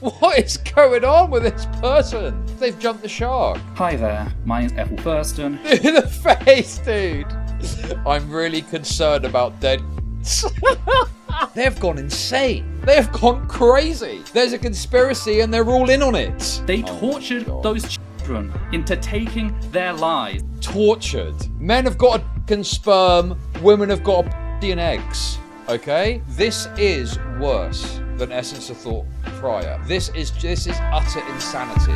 What is going on with this person? They've jumped the shark. Hi there, my name's Ethel Thurston. The face, dude. I'm really concerned about dead. They've gone insane. They've gone crazy. There's a conspiracy and they're all in on it. They tortured those children into taking their lives. Tortured. Men have got a f***ing sperm. Women have got a f***ing eggs. Okay? This is worse than Essence of Thought prior. This is utter insanity.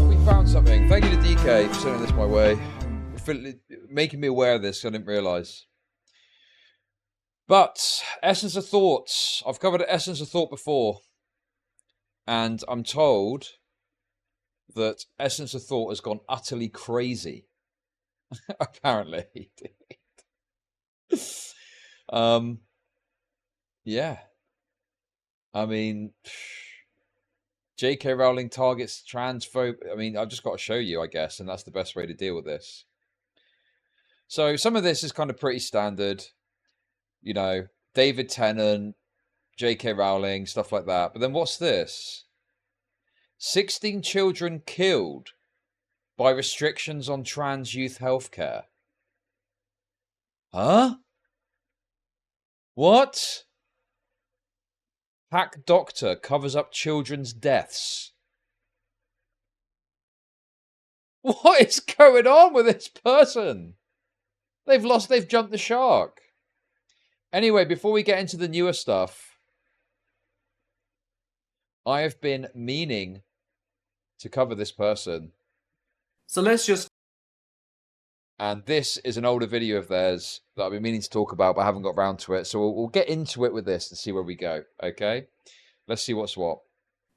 We found something. Thank you to DK for sending this my way. Making me aware of this, I didn't realise. But Essence of Thought. I've covered Essence of Thought before. And I'm told that Essence of Thought has gone utterly crazy. Apparently. Yeah. I mean, J.K. Rowling targets transphobe. I mean, I've just got to show you, I guess, and that's the best way to deal with this. So some of this is kind of pretty standard. You know, David Tennant, J.K. Rowling, stuff like that. But then what's this? 16 children killed by restrictions on trans youth healthcare. Huh? What? Hack doctor covers up children's deaths. What is going on with this person? They've jumped the shark. Anyway, before we get into the newer stuff, I have been meaning to cover this person. So let's just... And this is an older video of theirs that I've been meaning to talk about, but I haven't got round to it. So we'll get into it with this and see where we go, okay? Let's see what's what.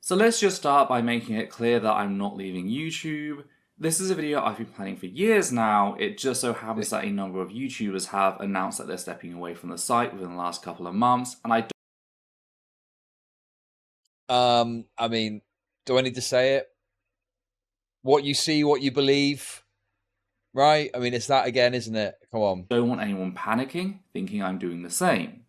So let's just start by making it clear that I'm not leaving YouTube. This is a video I've been planning for years now. It just so happens that a number of YouTubers have announced that they're stepping away from the site within the last couple of months, and I mean, do I need to say it? What you see, what you believe, right? I mean, it's that again, isn't it? Come on. don't want anyone panicking, thinking I'm doing the same.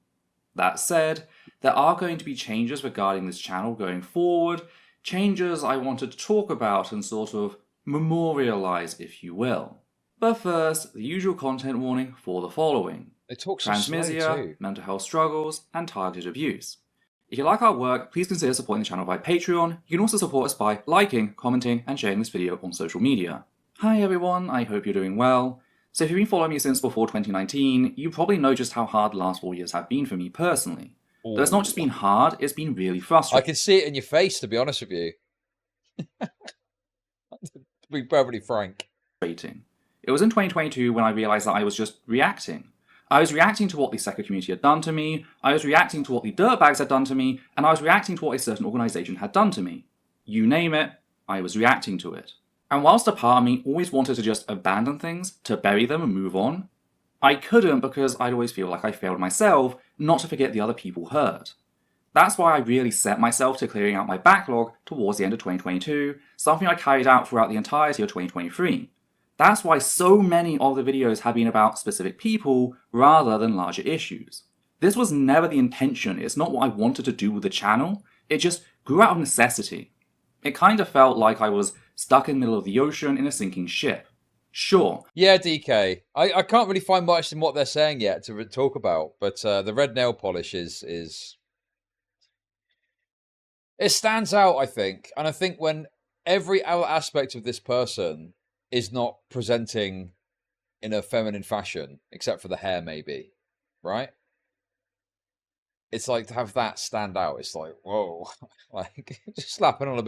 That said, there are going to be changes regarding this channel going forward, changes I wanted to talk about and sort of memorialize, if you will. But first, the usual content warning for the following. They talk so slow too. Mental health struggles, and targeted abuse. If you like our work, please consider supporting the channel by Patreon. You can also support us by liking, commenting, and sharing this video on social media. Hi everyone, I hope you're doing well. So if you've been following me since before 2019, you probably know just how hard the last 4 years have been for me personally. But it's not just been hard, it's been really frustrating. I can see it in your face, to be honest with you. To be perfectly frank. It was in 2022 when I realised that I was just reacting. I was reacting to what the sector community had done to me, I was reacting to what the dirtbags had done to me, and I was reacting to what a certain organisation had done to me. You name it, I was reacting to it. And whilst a part of me always wanted to just abandon things, to bury them and move on, I couldn't because I'd always feel like I failed myself not to forget the other people hurt. That's why I really set myself to clearing out my backlog towards the end of 2022, something I carried out throughout the entirety of 2023. That's why so many of the videos have been about specific people rather than larger issues. This was never the intention, it's not what I wanted to do with the channel, it just grew out of necessity. It kind of felt like I was stuck in the middle of the ocean in a sinking ship. Sure. Yeah, DK. I can't really find much in what they're saying yet to talk about, but the red nail polish is... It stands out, I think. And I think when every other aspect of this person is not presenting in a feminine fashion, except for the hair maybe, right? It's like to have that stand out. It's like, whoa, like just slapping on a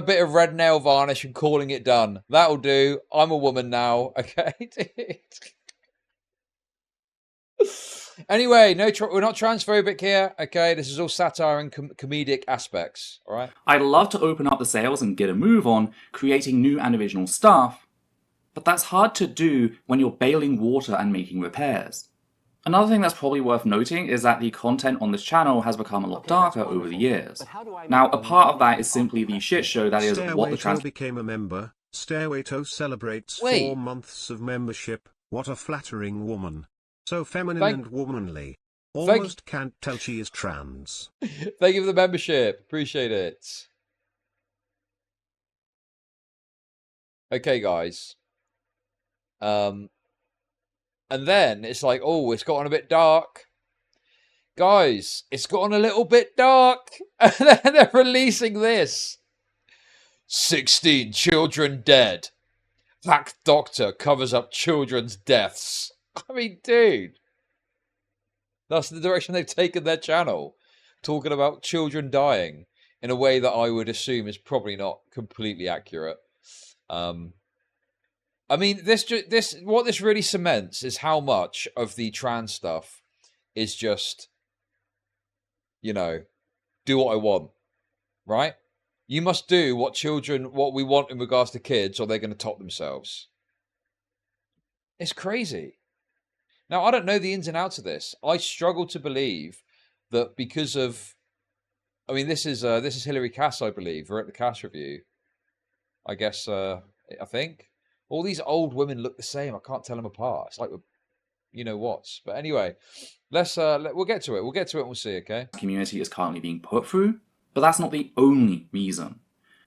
bit of red nail varnish and calling it done. That'll do. I'm a woman now, okay? Anyway, we're not transphobic here, okay? This is all satire and comedic aspects, all right? I'd love to open up the sails and get a move on, creating new and original stuff, but that's hard to do when you're bailing water and making repairs. Another thing that's probably worth noting is that the content on this channel has become a lot darker over the years. Now, a part of that is simply the shit show that is what the trans... became a member. Stairway to celebrates 4 months of membership. What a flattering woman. So feminine and womanly. Almost can't tell she is trans. Thank you for the membership. Appreciate it. Okay, guys. And then it's like, oh, it's gotten a bit dark. Guys, it's gotten a little bit dark. And then they're releasing this. 16 children dead. Black doctor covers up children's deaths. I mean, dude. That's the direction they've taken their channel. Talking about children dying in a way that I would assume is probably not completely accurate. I mean, what this really cements is how much of the trans stuff is just, you know, do what I want, right? You must do what we want in regards to kids, or they're going to top themselves. It's crazy. Now, I don't know the ins and outs of this. I struggle to believe that because of, I mean, this is Hilary Cass, I believe. We're at the Cass review. I guess, I think. All these old women look the same. I can't tell them apart. It's like, you know what. But anyway, we'll get to it. We'll get to it and we'll see, okay? Community is currently being put through, but that's not the only reason.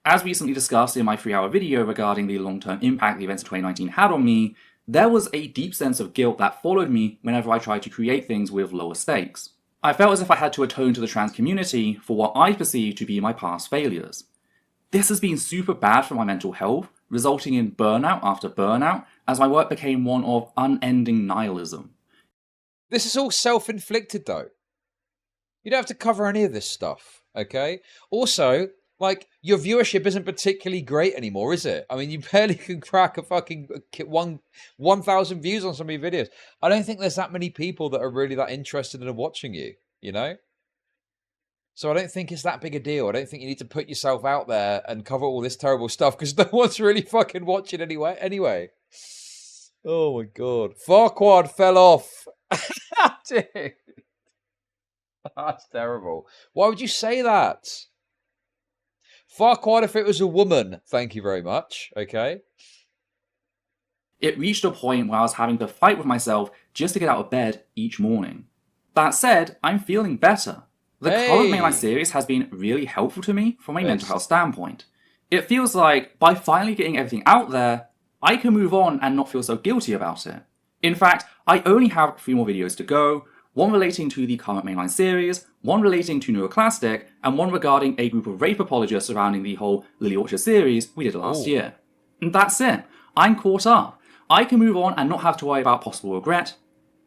As recently discussed in my 3-hour video regarding the long-term impact the events of 2019 had on me, there was a deep sense of guilt that followed me whenever I tried to create things with lower stakes. I felt as if I had to atone to the trans community for what I perceived to be my past failures. This has been super bad for my mental health, resulting in burnout after burnout, as my work became one of unending nihilism. This is all self-inflicted, though. You don't have to cover any of this stuff, okay? Also, like, your viewership isn't particularly great anymore, is it? I mean, you barely can crack a fucking 1,000 views on some of your videos. I don't think there's that many people that are really that interested in watching you, you know? So I don't think it's that big a deal. I don't think you need to put yourself out there and cover all this terrible stuff because no one's really fucking watching anyway. Oh my god. Farquaad fell off. Dude. That's terrible. Why would you say that? Farquaad if it was a woman. Thank you very much. Okay. It reached a point where I was having to fight with myself just to get out of bed each morning. That said, I'm feeling better. The current mainline series has been really helpful to me from a mental health standpoint. It feels like, by finally getting everything out there, I can move on and not feel so guilty about it. In fact, I only have 3 more videos to go, one relating to the current mainline series, one relating to Neuroclastic, and one regarding a group of rape apologists surrounding the whole Lily Orchard series we did last year. And that's it. I'm caught up. I can move on and not have to worry about possible regret,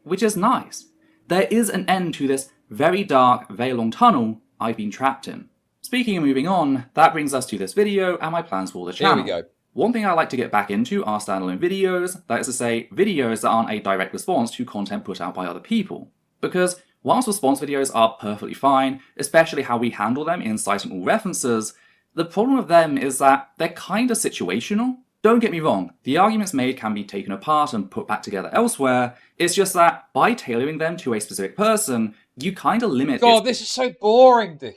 which is nice. There is an end to this very dark, very long tunnel I've been trapped in. Speaking of moving on, that brings us to this video and my plans for the channel. Here we go. One thing I like to get back into are standalone videos, that is to say, videos that aren't a direct response to content put out by other people. Because whilst response videos are perfectly fine, especially how we handle them in citing all references, the problem with them is that they're kinda situational. Don't get me wrong, the arguments made can be taken apart and put back together elsewhere, it's just that by tailoring them to a specific person, you kinda limit God, this is so boring, dude.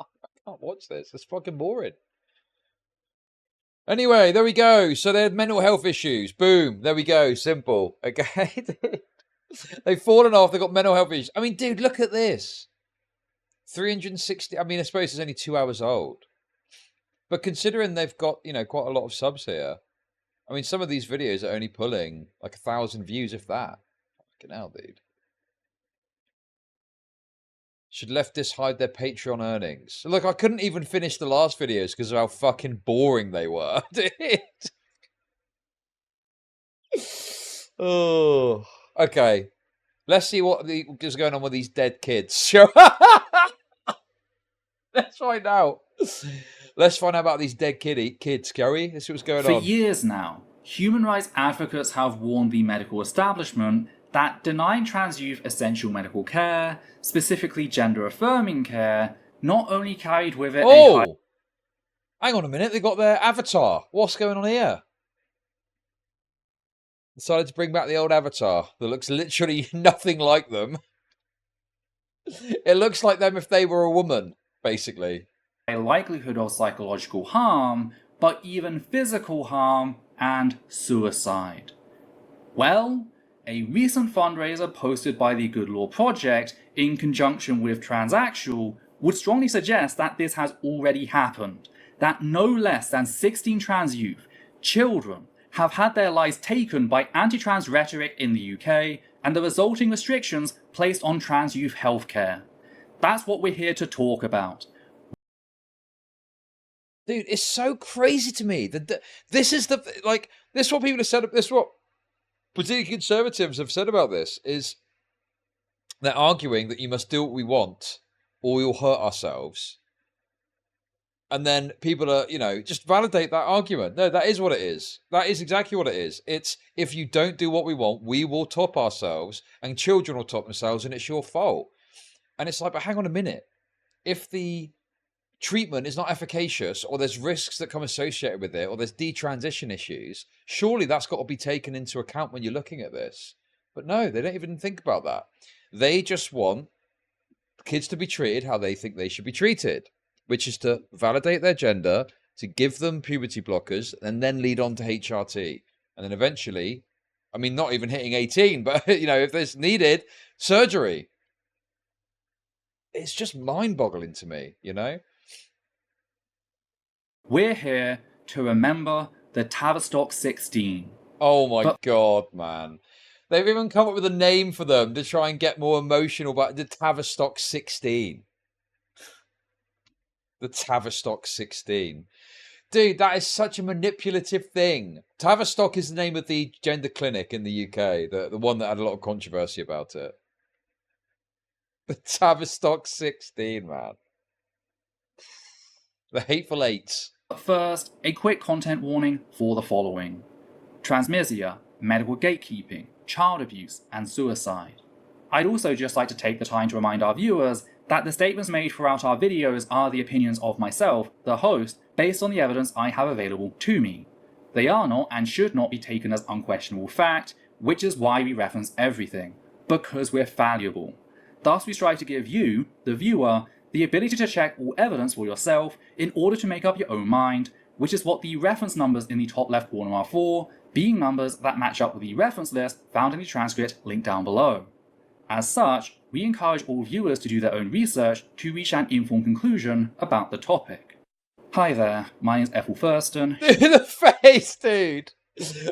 I can't watch this, it's fucking boring. Anyway, there we go. So they had mental health issues. Boom, there we go, simple. Okay? They've fallen off, they've got mental health issues. I mean, dude, look at this. 360, I mean, I suppose it's only 2 hours old. But considering they've got, you know, quite a lot of subs here, I mean, some of these videos are only pulling like 1,000 views, if that. Fucking hell, dude. Should leftists hide their Patreon earnings? Look, I couldn't even finish the last videos because of how fucking boring they were, dude. Oh, okay. Let's see what is going on with these dead kids. Let's find out. Let's find out about these dead kids, Gary. Let's see what's going on. For years now, human rights advocates have warned the medical establishment that denying trans youth essential medical care, specifically gender-affirming care, not only carried with it hang on a minute, they got their avatar. What's going on here? Decided to bring back the old avatar that looks literally nothing like them. It looks like them if they were a woman, basically. A likelihood of psychological harm, but even physical harm and suicide. Well, A recent fundraiser posted by the Good Law Project in conjunction with Transactual would strongly suggest that this has already happened, that no less than 16 trans youth, children, have had their lives taken by anti-trans rhetoric in the UK and the resulting restrictions placed on trans youth healthcare. That's what we're here to talk about. Dude, it's so crazy to me that this is this is what people have said. This is what particularly conservatives have said about this, is they're arguing that you must do what we want or we'll hurt ourselves. And then people are, just validate that argument. No, that is what it is. That is exactly what it is. It's, if you don't do what we want, we will top ourselves and children will top themselves and it's your fault. And it's like, but hang on a minute. If the treatment is not efficacious or there's risks that come associated with it or there's detransition issues, surely that's got to be taken into account when you're looking at this. But no, they don't even think about that. They just want kids to be treated how they think they should be treated, which is to validate their gender, to give them puberty blockers, and then lead on to HRT. And then eventually, I mean, not even hitting 18, but, if there's needed, surgery. It's just mind-boggling to me, We're here to remember the Tavistock 16. Oh my God, man. They've even come up with a name for them to try and get more emotional about the Tavistock 16. The Tavistock 16. Dude, that is such a manipulative thing. Tavistock is the name of the gender clinic in the UK, the one that had a lot of controversy about it. The Tavistock 16, man. The Hateful Eights. But first, a quick content warning for the following: transmisia, medical gatekeeping, child abuse, and suicide. I'd also just like to take the time to remind our viewers that the statements made throughout our videos are the opinions of myself, the host, based on the evidence I have available to me. They are not and should not be taken as unquestionable fact, which is why we reference everything, because we're fallible. Thus we strive to give you, the viewer, the ability to check all evidence for yourself in order to make up your own mind, which is what the reference numbers in the top left corner are for, being numbers that match up with the reference list found in the transcript linked down below. As such, we encourage all viewers to do their own research to reach an informed conclusion about the topic. Hi there, my name's Ethel Thurston. The face, dude!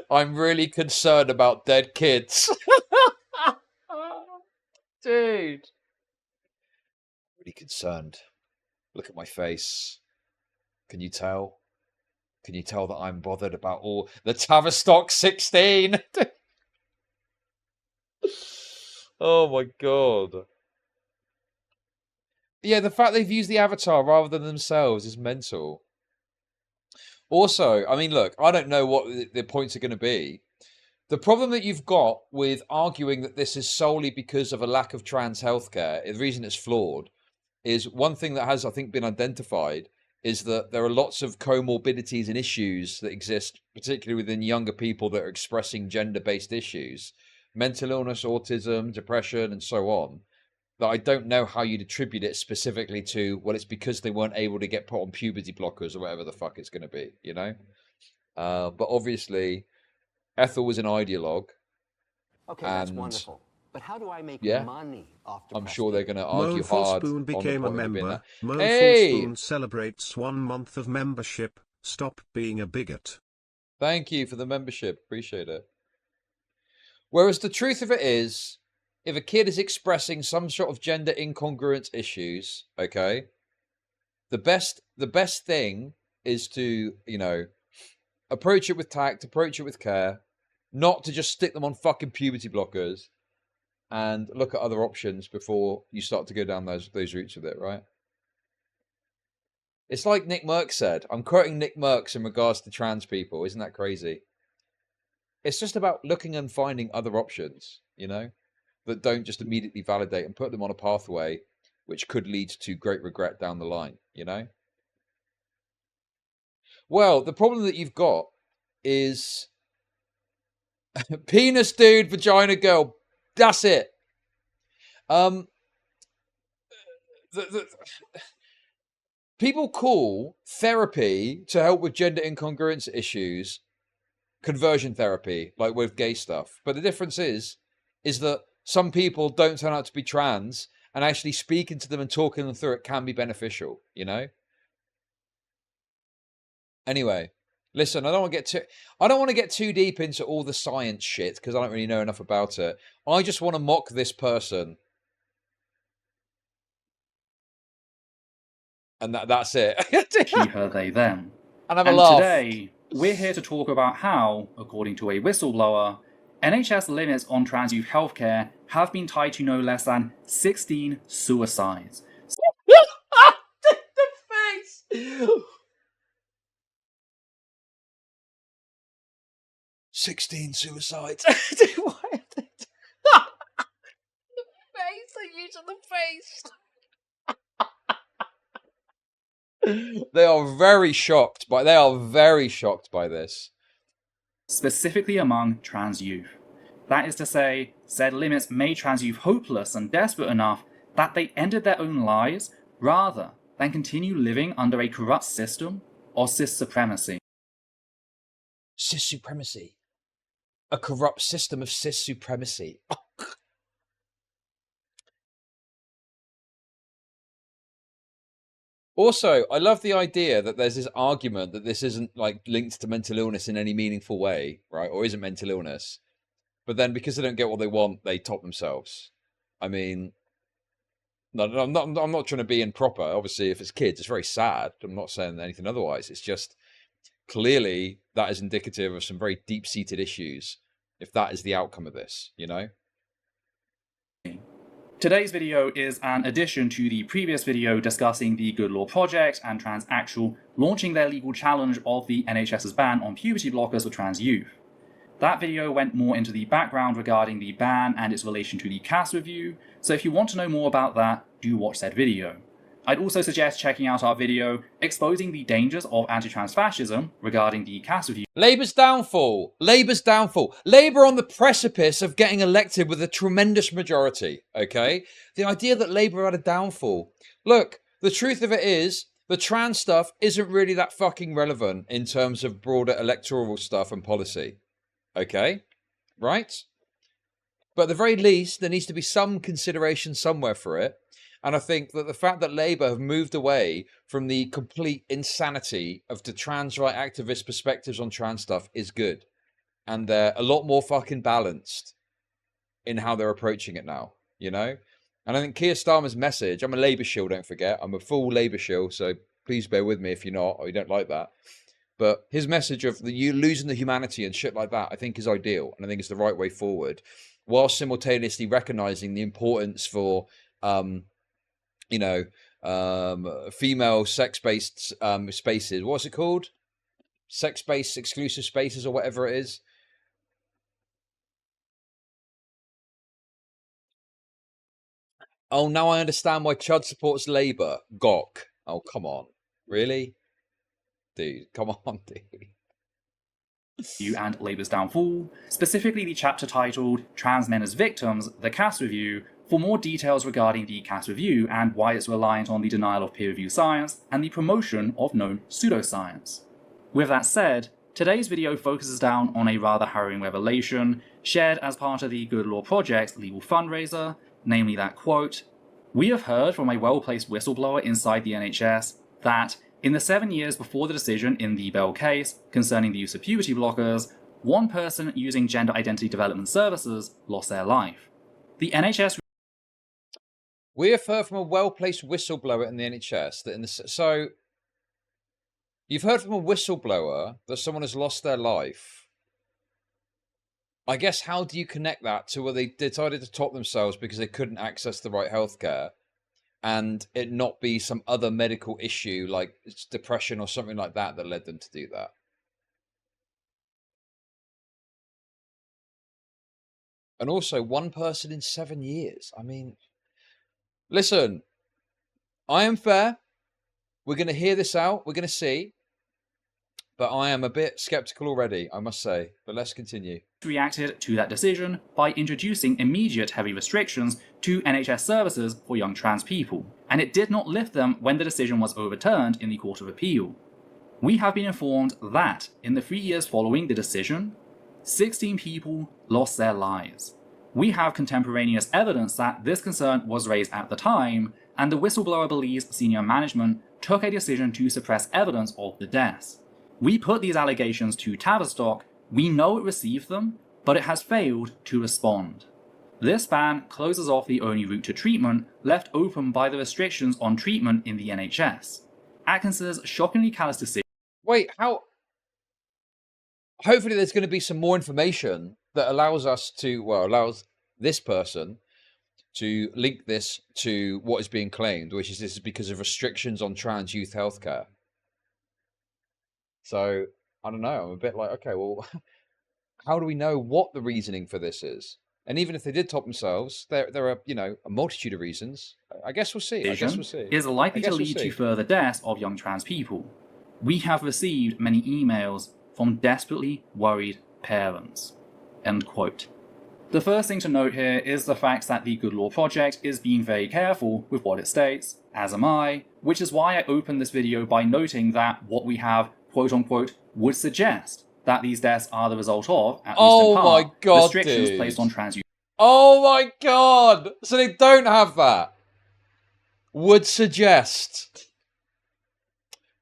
I'm really concerned about dead kids. Dude. Really concerned. Look at my face. Can you tell? Can you tell that I'm bothered about all the Tavistock 16? Oh my God. Yeah, the fact they've used the avatar rather than themselves is mental. Also, I mean, look, I don't know what the points are going to be. The problem that you've got with arguing that this is solely because of a lack of trans healthcare, the reason it's flawed, is one thing that has, I think, been identified is that there are lots of comorbidities and issues that exist, particularly within younger people that are expressing gender-based issues, mental illness, autism, depression, and so on, that I don't know how you'd attribute it specifically to, well, it's because they weren't able to get put on puberty blockers or whatever the fuck it's going to be, But obviously, Ethel was an ideologue. Okay, that's wonderful. But how do I make money off I'm sure they're going to argue Moanful hard. Spoon became a on the point member. Moanful Hey! Spoon celebrates 1 month of membership. Stop being a bigot. Thank you for the membership. Appreciate it. Whereas the truth of it is, if a kid is expressing some sort of gender incongruence issues, okay, the best thing is to, approach it with tact, approach it with care, not to just stick them on fucking puberty blockers and look at other options before you start to go down those routes with it, right? It's like Nick Merckx said. I'm quoting Nick Merckx in regards to trans people. Isn't that crazy? It's just about looking and finding other options, that don't just immediately validate and put them on a pathway which could lead to great regret down the line, Well, the problem that you've got is penis dude, vagina girl. That's it. People call therapy to help with gender incongruence issues conversion therapy, like with gay stuff. But the difference is that some people don't turn out to be trans, and actually speaking to them and talking them through it can be beneficial, you know? Anyway, listen, I don't want to get too deep into all the science shit because I don't really know enough about it. I just want to mock this person. And that's it. She, her, they, them. And have a laugh. Today, we're here to talk about how, according to a whistleblower, NHS limits on trans youth healthcare have been tied to no less than 16 suicides. The face! 16 suicides. The face, they're using the face. They are very shocked by this. Specifically among trans youth. That is to say, said limits made trans youth hopeless and desperate enough that they ended their own lives rather than continue living under a corrupt system or cis supremacy. Cis supremacy. A corrupt system of cis supremacy. Also, I love the idea that there's this argument that this isn't like linked to mental illness in any meaningful way, right? Or isn't mental illness. But then because they don't get what they want, they top themselves. I mean, no, I'm not trying to be improper. Obviously, if it's kids, it's very sad. I'm not saying anything otherwise. It's just clearly that is indicative of some very deep-seated issues if that is the outcome of this, you know? Today's video is an addition to the previous video discussing the Good Law Project and Transaxle launching their legal challenge of the NHS's ban on puberty blockers for trans youth. That video went more into the background regarding the ban and its relation to the CAS review, so if you want to know more about that, do watch that video. I'd also suggest checking out our video exposing the dangers of anti-trans fascism regarding the CAS review. Labour's downfall. Labour's downfall. Labour on the precipice of getting elected with a tremendous majority, okay? The idea that Labour had a downfall. Look, the truth of it is, the trans stuff isn't really that fucking relevant in terms of broader electoral stuff and policy. Okay? Right? But at the very least, there needs to be some consideration somewhere for it. And I think that the fact that Labour have moved away from the complete insanity of the trans right activist perspectives on trans stuff is good. And they're a lot more fucking balanced in how they're approaching it now, you know? And I think Keir Starmer's message, I'm a Labour shill, don't forget. I'm a full Labour shill, so please bear with me if you're not, or you don't like that. But his message of you losing the humanity and shit like that, I think is ideal. And I think it's the right way forward. While simultaneously recognising the importance for... female sex-based spaces. What's it called? Sex-based exclusive spaces or whatever it is. Oh, now I understand why Chud supports Labour. Gok. Oh, come on. Really? Dude, come on, dude. And Labour's downfall, specifically the chapter titled Trans Men as Victims, the CAS Review, for more details regarding the CAS review and why it's reliant on the denial of peer-reviewed science and the promotion of known pseudoscience. With that said, today's video focuses down on a rather harrowing revelation shared as part of the Good Law Project's legal fundraiser, namely that, quote, "We have heard from a well-placed whistleblower inside the NHS that, in the 7 years before the decision in the Bell case concerning the use of puberty blockers, one person using gender identity development services lost their life. The NHS..." We have heard from a well-placed whistleblower in the NHS that so you've heard from a whistleblower that someone has lost their life. I guess how do you connect that to where they decided to top themselves because they couldn't access the right healthcare and it not be some other medical issue like depression or something like that that led them to do that? And also, one person in 7 years. I mean... Listen, I am fair. We're going to hear this out. We're going to see. But I am a bit skeptical already, I must say. But let's continue. Reacted to that decision by introducing immediate heavy restrictions to NHS services for young trans people, and it did not lift them when the decision was overturned in the Court of Appeal. We have been informed that, in the 3 years following the decision, 16 people lost their lives. We have contemporaneous evidence that this concern was raised at the time, and the whistleblower believes senior management took a decision to suppress evidence of the deaths. We put these allegations to Tavistock, we know it received them, but it has failed to respond. This ban closes off the only route to treatment left open by the restrictions on treatment in the NHS. Atkinson's shockingly callous decision. Wait, how? Hopefully there's going to be some more information that allows us to, well, allows this person to link this to what is being claimed, which is this is because of restrictions on trans youth healthcare. So, I don't know, I'm a bit like, okay, well, how do we know what the reasoning for this is? And even if they did top themselves, there are, you know, a multitude of reasons. I guess we'll see. Is likely to lead to further deaths of young trans people. We have received many emails from desperately worried parents. End quote. The first thing to note here is the fact that the Good Law Project is being very careful with what it states, as am I, which is why I opened this video by noting that what we have, quote unquote, would suggest that these deaths are the result of, at least in part, restrictions placed on trans youth. Oh my god! So they don't have that. Would suggest.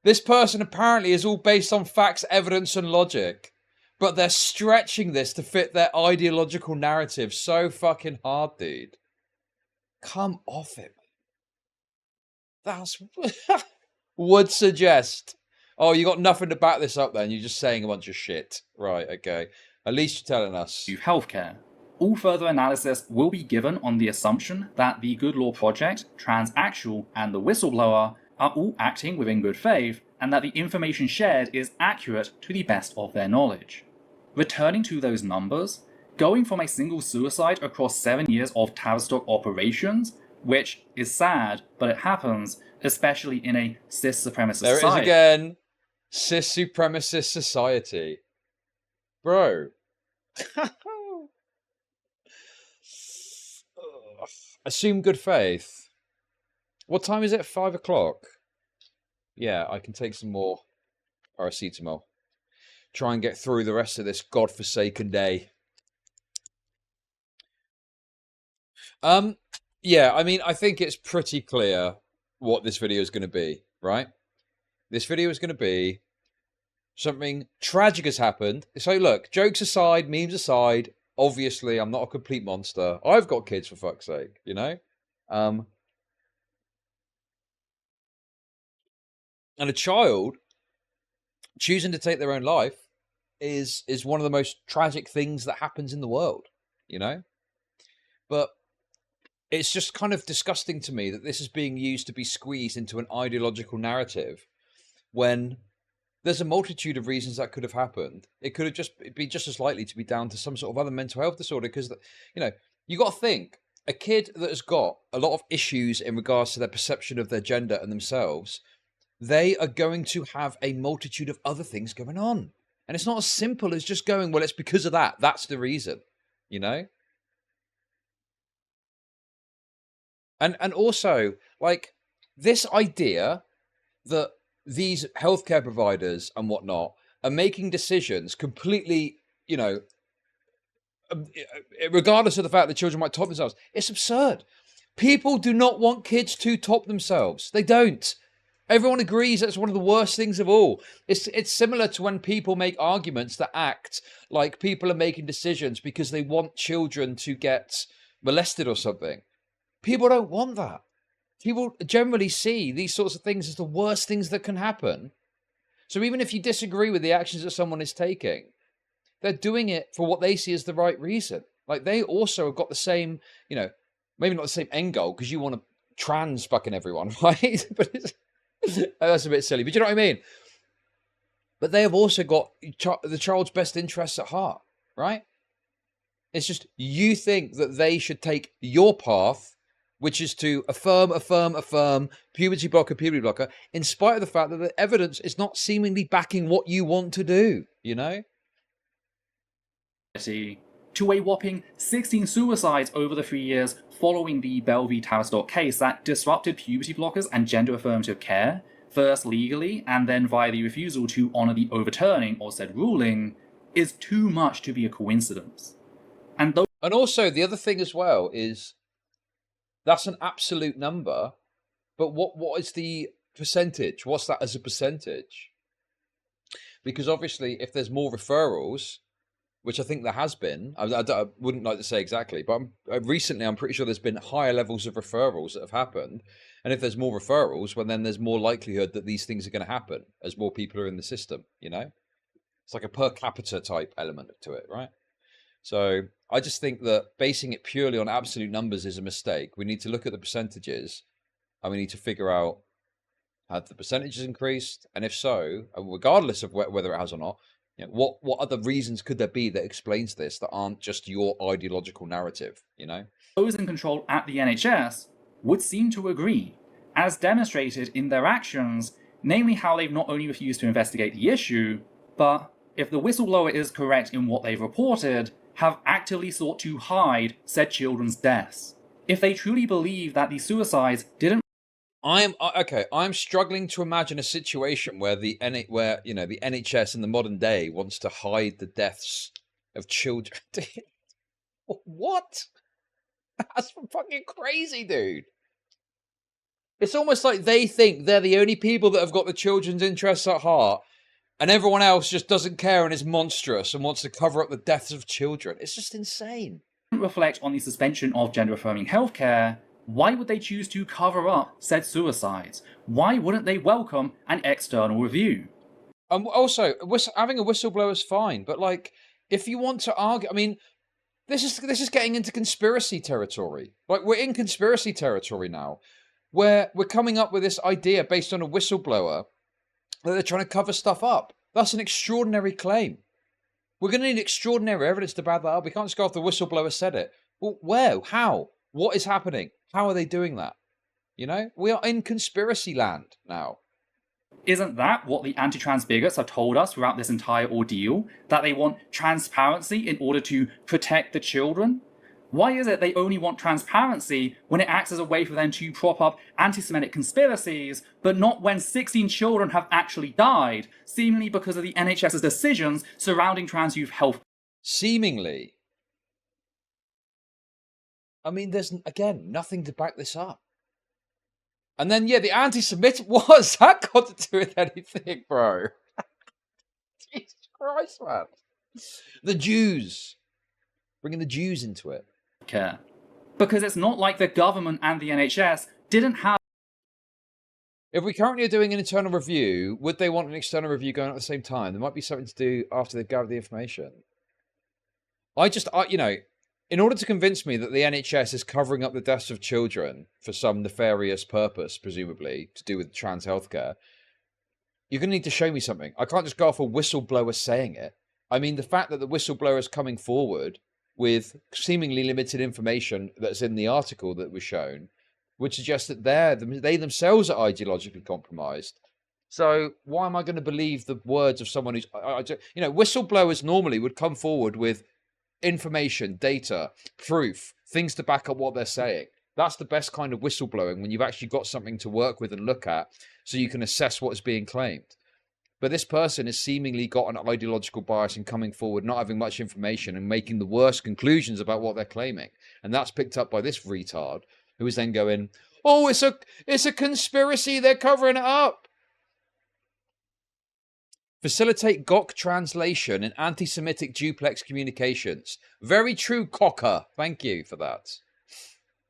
This person apparently is all based on facts, evidence, and logic. But they're stretching this to fit their ideological narrative so fucking hard, dude. Come off it. That's... would suggest. Oh, you got nothing to back this up then. You're just saying a bunch of shit. Right, okay. At least you're telling us. Healthcare. All further analysis will be given on the assumption that the Good Law Project, Transactual, and the whistleblower are all acting within good faith, and that the information shared is accurate to the best of their knowledge. Returning to those numbers, going from a single suicide across 7 years of Tavistock operations, which is sad, but it happens, especially in a cis supremacist society. There it is again. Cis supremacist society. Bro. Assume good faith. What time is it? 5 o'clock. Yeah, I can take some more paracetamol. Try and get through the rest of this godforsaken day. Yeah, I mean, I think it's pretty clear what this video is going to be, right? This video is going to be something tragic has happened. So look, jokes aside, memes aside, obviously I'm not a complete monster. I've got kids, for fuck's sake, you know? And a child choosing to take their own life is one of the most tragic things that happens in the world, you know? But it's just kind of disgusting to me that this is being used to be squeezed into an ideological narrative when there's a multitude of reasons that could have happened. It could have just been just as likely to be down to some sort of other mental health disorder because, you know, you got to think, a kid that has got a lot of issues in regards to their perception of their gender and themselves, they are going to have a multitude of other things going on. And it's not as simple as just going, well, it's because of that. That's the reason, you know? And also, like, this idea that these healthcare providers and whatnot are making decisions completely, you know, regardless of the fact that children might top themselves, it's absurd. People do not want kids to top themselves. They don't. Everyone agrees that's one of the worst things of all. It's similar to when people make arguments that act like people are making decisions because they want children to get molested or something. People don't want that. People generally see these sorts of things as the worst things that can happen. So even if you disagree with the actions that someone is taking, they're doing it for what they see as the right reason. Like, they also have got the same, you know, maybe not the same end goal because you want to trans fucking everyone, right? But that's a bit silly. But you know what I mean? But they have also got the child's best interests at heart, right? It's just you think that they should take your path, which is to affirm, puberty blocker, in spite of the fact that the evidence is not seemingly backing what you want to do, you know? To a whopping 16 suicides over the 3 years following the Belle v. Tavistock case that disrupted puberty blockers and gender affirmative care, first legally and then via the refusal to honour the overturning of said ruling, is too much to be a coincidence. And also, the other thing as well is that's an absolute number, but what is the percentage? What's that as a percentage? Because obviously, if there's more referrals, which I think there has been, I wouldn't like to say exactly, but recently I'm pretty sure there's been higher levels of referrals that have happened. And if there's more referrals, well, then there's more likelihood that these things are going to happen as more people are in the system, you know? It's like a per capita type element to it, right? So I just think that basing it purely on absolute numbers is a mistake. We need to look at the percentages and we need to figure out, have the percentages increased? And if so, regardless of whether it has or not, you know, what other reasons could there be that explains this that aren't just your ideological narrative, you know? Those in control at the NHS would seem to agree, as demonstrated in their actions, namely how they've not only refused to investigate the issue, but, if the whistleblower is correct in what they've reported, have actively sought to hide said children's deaths. If they truly believe that the suicides didn't... I'm struggling to imagine a situation where the NHS in the modern day wants to hide the deaths of children. What? That's fucking crazy, dude. It's almost like they think they're the only people that have got the children's interests at heart, and everyone else just doesn't care and is monstrous and wants to cover up the deaths of children. It's just insane. Reflect on the suspension of gender-affirming healthcare. Why would they choose to cover up said suicides? Why wouldn't they welcome an external review? Also, having a whistleblower is fine, but like, if you want to argue, I mean, this is getting into conspiracy territory. Like, we're in conspiracy territory now, where we're coming up with this idea based on a whistleblower that they're trying to cover stuff up. That's an extraordinary claim. We're going to need extraordinary evidence to back that up. We can't just go off the whistleblower said it. Well, where? How? What is happening? How are they doing that? You know, we are in conspiracy land now. Isn't that what the anti-trans bigots have told us throughout this entire ordeal? That they want transparency in order to protect the children? Why is it they only want transparency when it acts as a way for them to prop up anti-Semitic conspiracies, but not when 16 children have actually died, seemingly because of the NHS's decisions surrounding trans youth health? Seemingly. I mean, there's, again, nothing to back this up. And then, yeah, the anti-Semitic, what's that got to do with anything, bro? Jesus Christ, man. The Jews. Bringing the Jews into it. Care. Because it's not like the government and the NHS didn't have... If we currently are doing an internal review, would they want an external review going on at the same time? There might be something to do after they've gathered the information. You know, in order to convince me that the NHS is covering up the deaths of children for some nefarious purpose, presumably, to do with trans healthcare, you're going to need to show me something. I can't just go off a whistleblower saying it. I mean, the fact that the whistleblower is coming forward with seemingly limited information that's in the article that was shown would suggest that they themselves are ideologically compromised. So why am I going to believe the words of someone who's... you know, whistleblowers normally would come forward with information, data, proof, things to back up what they're saying. That's the best kind of whistleblowing, when you've actually got something to work with and look at so you can assess what is being claimed. But this person has seemingly got an ideological bias in coming forward, not having much information and making the worst conclusions about what they're claiming. And that's picked up by this retard, who is then going, oh, it's a conspiracy, they're covering it up. Facilitate GOC translation in anti-Semitic duplex communications. Very true, Cocker. Thank you for that.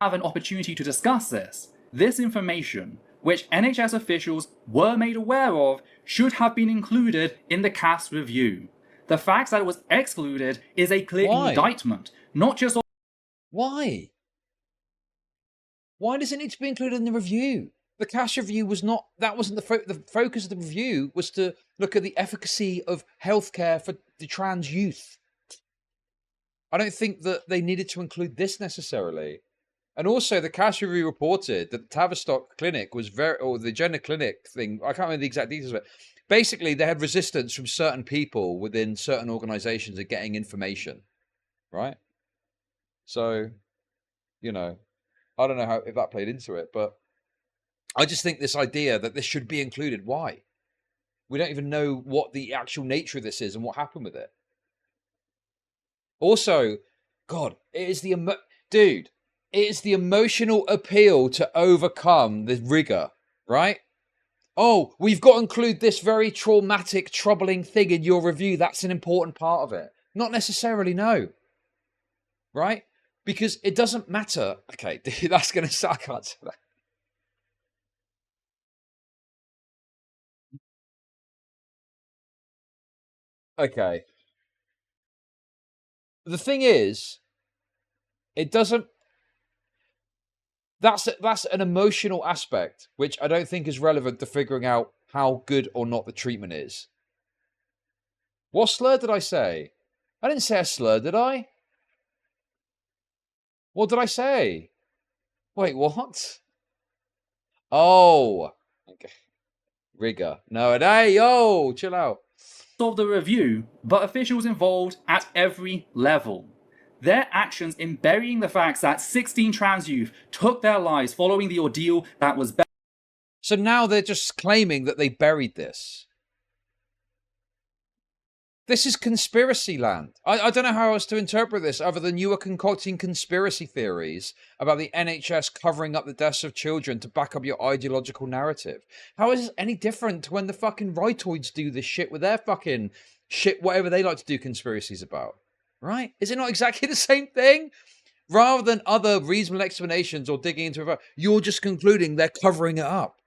Have an opportunity to discuss this. This information, which NHS officials were made aware of, should have been included in the CAS review. The fact that it was excluded is a clear indictment, not just... Why? Why does it need to be included in the review? The CAS review was not... That wasn't the focus of the review, was to look at the efficacy of healthcare for the trans youth. I don't think that they needed to include this necessarily. And also, the CAS review reported that the Tavistock clinic was or the gender clinic thing, I can't remember the exact details of it. Basically, they had resistance from certain people within certain organizations at getting information, right? So, you know, I don't know if that played into it, but I just think this idea that this should be included, why? We don't even know what the actual nature of this is and what happened with it. Also, God, it is dude, it is the emotional appeal to overcome the rigor, right? Oh, we've got to include this very traumatic, troubling thing in your review. That's an important part of it. Not necessarily, no. Right? Because it doesn't matter. Okay, that's going to suck. I can't say that. Okay. The thing is, it doesn't... That's an emotional aspect, which I don't think is relevant to figuring out how good or not the treatment is. What slur did I say? I didn't say a slur, did I? What did I say? Wait, what? Oh. Okay. Rigor. No, hey, yo, chill out. Of the review, but officials involved at every level. Their actions in burying the facts that 16 trans youth took their lives following the ordeal that was... So now they're just claiming that they buried this. This is conspiracy land. I don't know how else to interpret this other than you are concocting conspiracy theories about the NHS covering up the deaths of children to back up your ideological narrative. How is this any different to when the fucking rightoids do this shit with their fucking shit, whatever they like to do conspiracies about? Right? Is it not exactly the same thing? Rather than other reasonable explanations or digging into it, you're just concluding they're covering it up.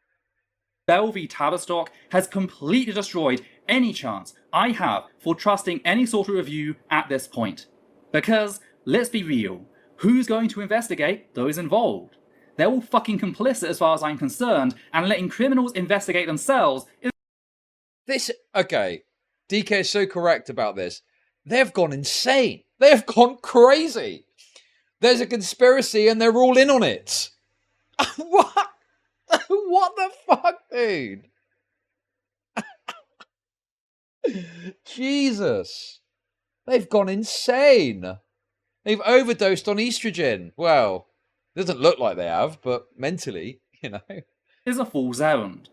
Bell v. Tavistock has completely destroyed any chance I have for trusting any sort of review at this point. Because, let's be real, who's going to investigate those involved? They're all fucking complicit as far as I'm concerned, and letting criminals investigate themselves is... Okay, DK is so correct about this. They've gone insane. They have gone crazy. There's a conspiracy and they're all in on it. What? What the fuck, dude? Jesus. They've gone insane. They've overdosed on estrogen. Well, it doesn't look like they have, but mentally, you know. Is a fool's errand.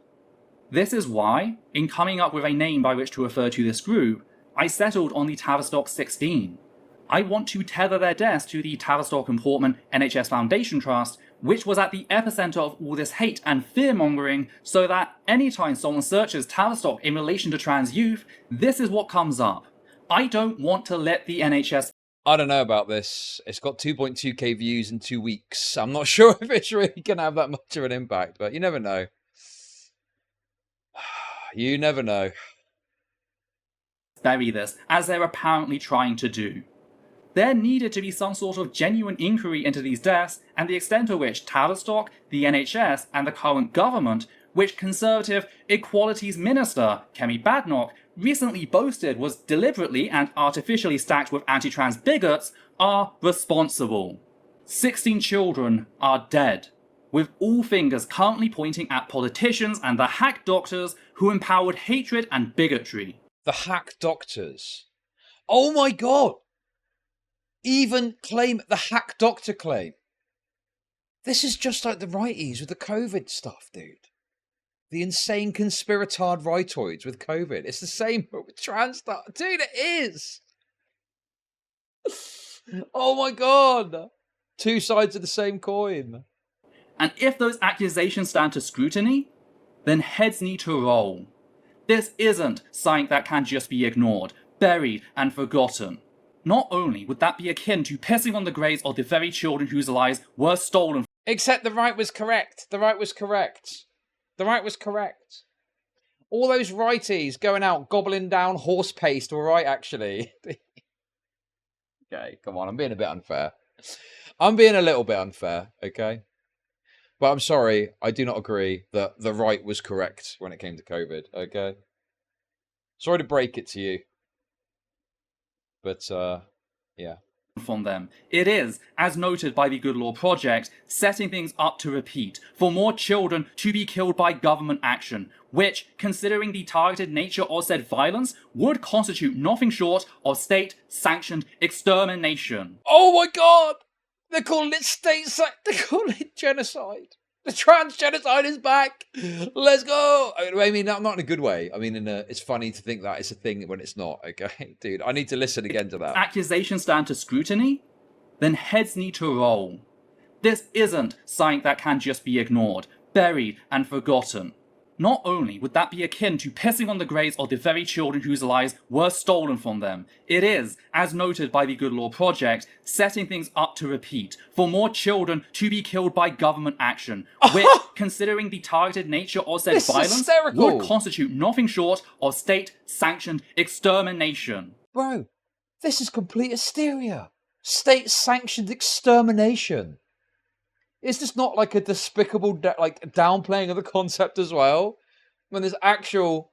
This is why, in coming up with a name by which to refer to this group, I settled on the Tavistock 16. I want to tether their deaths to the Tavistock and Portman NHS Foundation Trust, which was at the epicenter of all this hate and fear-mongering, so that anytime someone searches Tavistock in relation to trans youth, this is what comes up. I don't want to let the NHS... I don't know about this. It's got 2.2k views in 2 weeks. I'm not sure if it's really going to have that much of an impact, but you never know. You never know. Bury this, as they're apparently trying to do. There needed to be some sort of genuine inquiry into these deaths and the extent to which Tavistock, the NHS, and the current government, which Conservative Equalities Minister Kemi Badenoch recently boasted was deliberately and artificially stacked with anti-trans bigots, are responsible. 16 children are dead, with all fingers currently pointing at politicians and the hack doctors who empowered hatred and bigotry. The hack doctors. Oh my god! Even claim the hack doctor claim. This is just like the righties with the COVID stuff, dude. The insane conspiratard rightoids with COVID. It's the same with trans stuff. Dude, it is! Oh my god! Two sides of the same coin. And if those accusations stand to scrutiny, then heads need to roll. This isn't something that can just be ignored, buried, and forgotten. Not only would that be akin to pissing on the graves of the very children whose lives were stolen. Except the right was correct. The right was correct. The right was correct. All those righties going out gobbling down horse paste were right, actually. Okay, come on. I'm being a bit unfair. I'm being a little bit unfair, okay? But I'm sorry, I do not agree that the right was correct when it came to COVID, okay? Sorry to break it to you. But, yeah. From them. It is, as noted by the Good Law Project, setting things up to repeat, for more children to be killed by government action, which, considering the targeted nature of said violence, would constitute nothing short of state-sanctioned extermination. Oh my god! They're calling it they're calling it genocide. The trans genocide is back. Let's go. I mean, not in a good way. I mean, it's funny to think that it's a thing when it's not. Okay, dude, I need to listen again to that. Accusations stand to scrutiny, then heads need to roll. This isn't something that can just be ignored, buried, and forgotten. Not only would that be akin to pissing on the graves of the very children whose lives were stolen from them, it is, as noted by the Good Law Project, setting things up to repeat for more children to be killed by government action, which, considering the targeted nature of said violence, would constitute nothing short of state-sanctioned extermination. Bro, this is complete hysteria. State-sanctioned extermination. Is this not like a despicable downplaying of the concept as well? When there's actual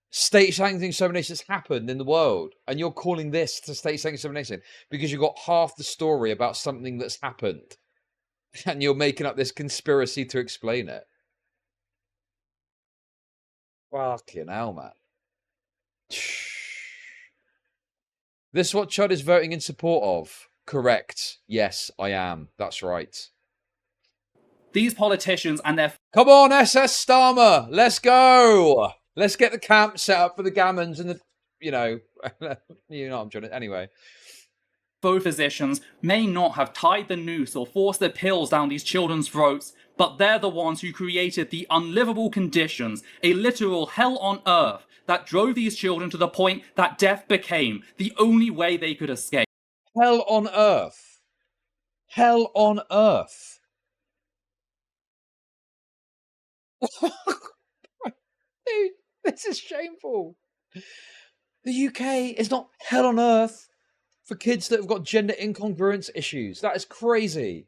state-sanctioned extermination that's happened in the world, and you're calling this to state-sanctioned extermination because you've got half the story about something that's happened, and you're making up this conspiracy to explain it. Fucking hell, man. This is what Chud is voting in support of. Correct. Yes, I am. That's right. These politicians and their... Come on, SS Starmer! Let's go! Let's get the camp set up for the gammons and the... You know what I'm trying to... Anyway. Both physicians may not have tied the noose or forced the pills down these children's throats, but they're the ones who created the unlivable conditions, a literal hell on earth, that drove these children to the point that death became the only way they could escape. Hell on earth. Hell on earth. Dude, this is shameful. The UK is not hell on earth for kids that have got gender incongruence issues. That is crazy.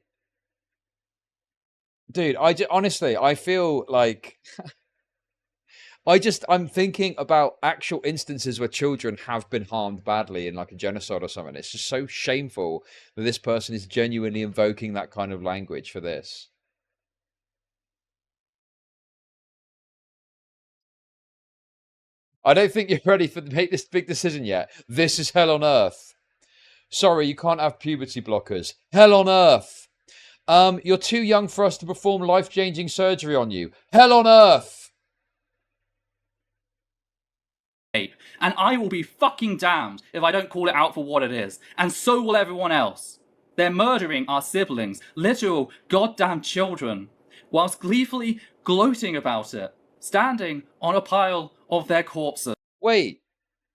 Dude, honestly, I feel like... I'm thinking about actual instances where children have been harmed badly in like a genocide or something. It's just so shameful that this person is genuinely invoking that kind of language for this. I don't think you're ready to make this big decision yet. This is hell on earth. Sorry, you can't have puberty blockers. Hell on earth. You're too young for us to perform life-changing surgery on you. Hell on earth. And I will be fucking damned if I don't call it out for what it is. And so will everyone else. They're murdering our siblings, literal goddamn children, whilst gleefully gloating about it, standing on a pile of their corpses. Wait,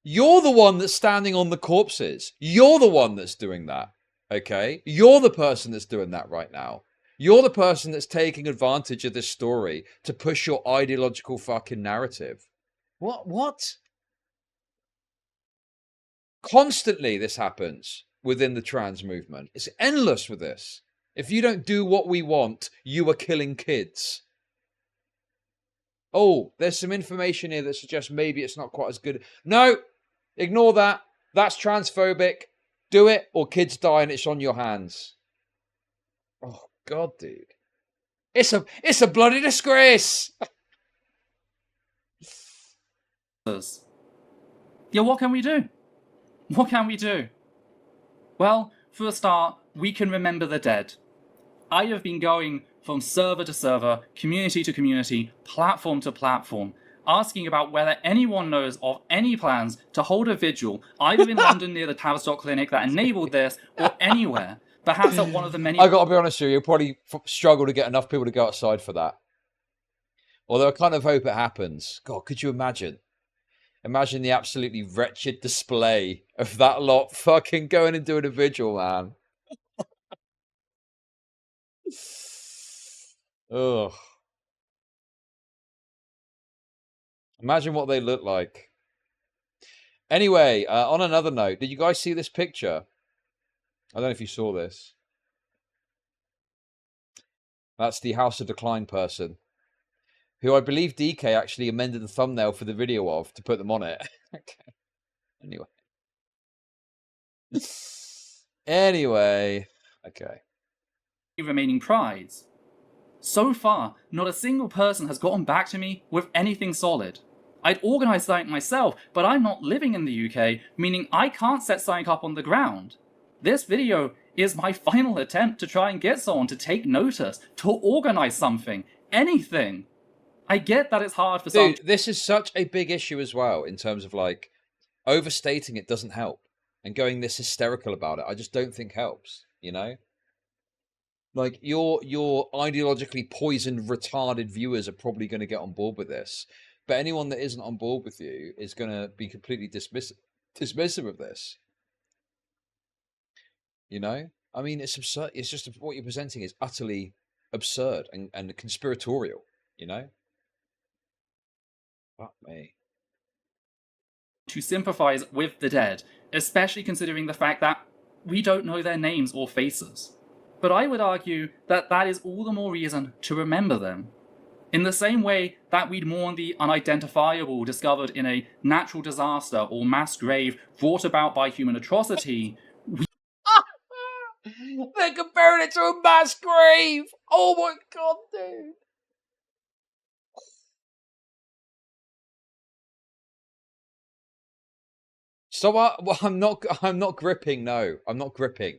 you're the one that's standing on the corpses. You're the one that's doing that, okay? You're the person that's doing that right now. You're the person that's taking advantage of this story to push your ideological fucking narrative. What? Constantly this happens within the trans movement. It's endless with this. If you don't do what we want, you are killing kids. Oh, there's some information here that suggests maybe it's not quite as good. No, ignore that. That's transphobic. Do it or kids die and it's on your hands. Oh, God, dude. It's a bloody disgrace. Yeah, what can we do? What can we do? Well, for a start, we can remember the dead. I have been going from server to server, community to community, platform to platform, asking about whether anyone knows of any plans to hold a vigil, either in London near the Tavistock Clinic that enabled this, or anywhere, perhaps at one of the many... I gotta be honest with you, you'll probably struggle to get enough people to go outside for that. Although I kind of hope it happens. God, could you imagine? Imagine the absolutely wretched display of that lot fucking going and doing a vigil, man. Ugh. Imagine what they look like. Anyway, on another note, did you guys see this picture? I don't know if you saw this. That's the House of Decline person, who I believe DK actually amended the thumbnail for the video of to put them on it. Okay. Anyway. Okay. Remaining prides. So far, not a single person has gotten back to me with anything solid. I'd organised something myself, but I'm not living in the UK, meaning I can't set something up on the ground. This video is my final attempt to try and get someone to take notice, to organize something, anything. I get that it's hard for some. Dude, this is such a big issue as well in terms of like overstating it doesn't help, and going this hysterical about it I just don't think helps, you know? Like your ideologically poisoned, retarded viewers are probably going to get on board with this, but anyone that isn't on board with you is going to be completely dismissive of this. You know, I mean, it's absurd. It's just what you're presenting is utterly absurd and conspiratorial. You know, fuck me. To sympathize with the dead, especially considering the fact that we don't know their names or faces. But I would argue that that is all the more reason to remember them. In the same way that we'd mourn the unidentifiable discovered in a natural disaster or mass grave brought about by human atrocity, They're comparing it to a mass grave! Oh my god, dude! So well, I'm not gripping, no. I'm not gripping.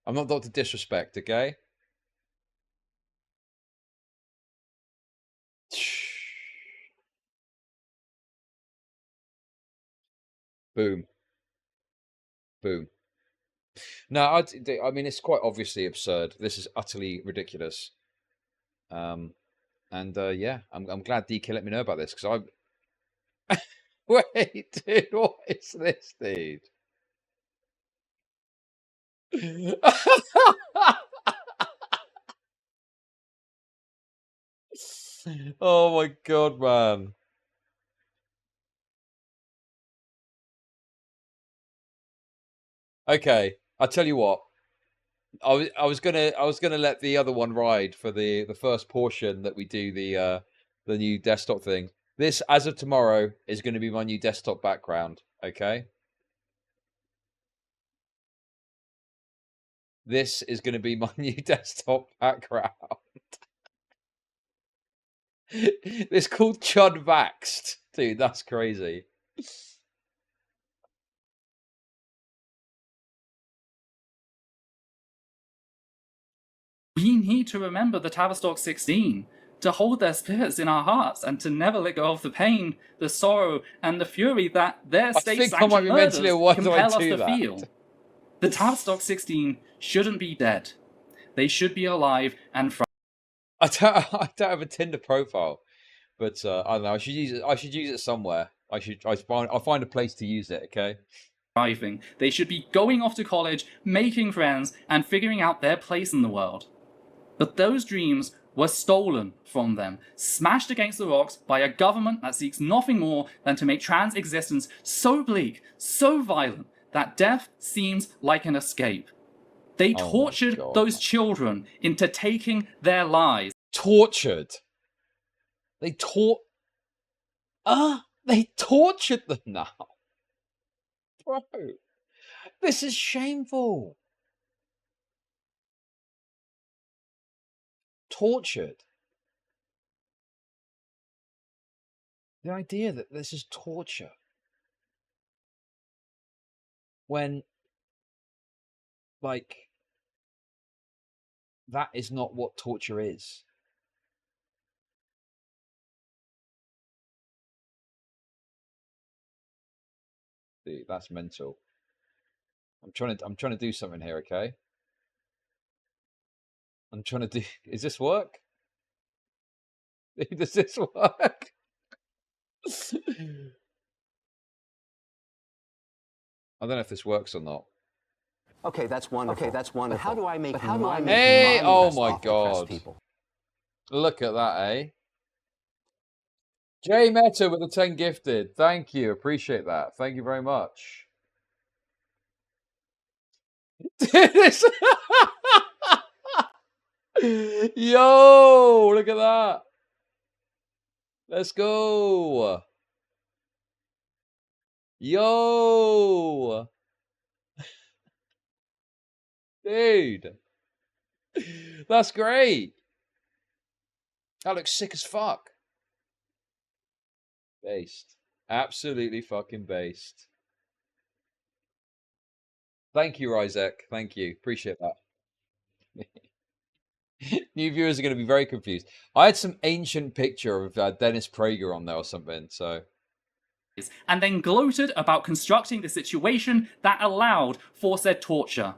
I'm not Dr. Disrespect, okay? Boom. Boom. No, I mean, it's quite obviously absurd. This is utterly ridiculous. Yeah, I'm glad DK let me know about this, because I... Wait, dude, what is this, dude? Oh my god, man. Okay, I'll tell you what. I was gonna let the other one ride for the first portion that we do the new desktop thing. This, as of tomorrow, is going to be my new desktop background. Okay. This is going to be my new desktop background. It's called Chud Vaxxed. Dude, that's crazy. we need to remember the Tavistock 16, to hold their spirits in our hearts and to never let go of the pain, the sorrow, and the fury that their state-sanctioned murders compel us to feel. The Tavistock 16 shouldn't be dead. They should be alive and I don't have a Tinder profile, but I don't know. I should use it somewhere. I'll find a place to use it. Okay. thriving. They should be going off to college, making friends, and figuring out their place in the world. But those dreams were stolen from them, smashed against the rocks by a government that seeks nothing more than to make trans existence so bleak, so violent, that death seems like an escape. They tortured those children into taking their lives. Tortured? They tortured them now. Bro, this is shameful. Tortured. The idea that this is torture. When, like, that is not what torture is. Dude, that's mental. I'm trying to do something here, okay? I'm trying to do... Is this work? Does this work? I don't know if this works or not. Okay, that's wonderful. Okay, that's wonderful. But how do I make Hey, oh my god. Look at that, eh? J Meta with the 10 gifted. Thank you. Appreciate that. Thank you very much. Yo, look at that. Let's go. Yo. Dude. That's great. That looks sick as fuck. Based. Absolutely fucking based. Thank you, Isaac. Thank you. Appreciate that. New viewers are going to be very confused. I had some ancient picture of Dennis Prager on there or something, so... And then gloated about constructing the situation that allowed for said torture.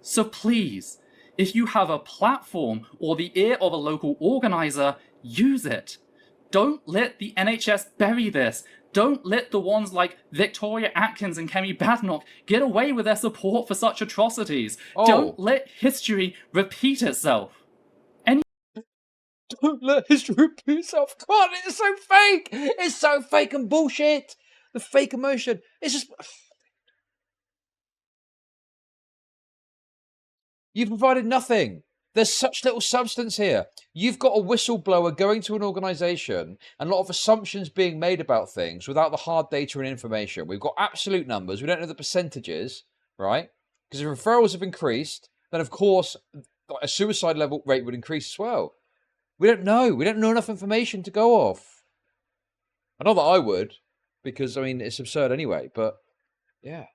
So please, if you have a platform or the ear of a local organizer, use it. Don't let the NHS bury this. Don't let the ones like Victoria Atkins and Kemi Badenoch get away with their support for such atrocities. Oh. Don't let history repeat itself. Don't let history repeat itself. God, it's so fake. It's so fake and bullshit. The fake emotion. It's just... You've provided nothing. There's such little substance here. You've got a whistleblower going to an organisation and a lot of assumptions being made about things without the hard data and information. We've got absolute numbers. We don't know the percentages, right? Because if referrals have increased, then of course a suicide level rate would increase as well. We don't know. We don't know enough information to go off. I know that I would, because, I mean, it's absurd anyway, but yeah.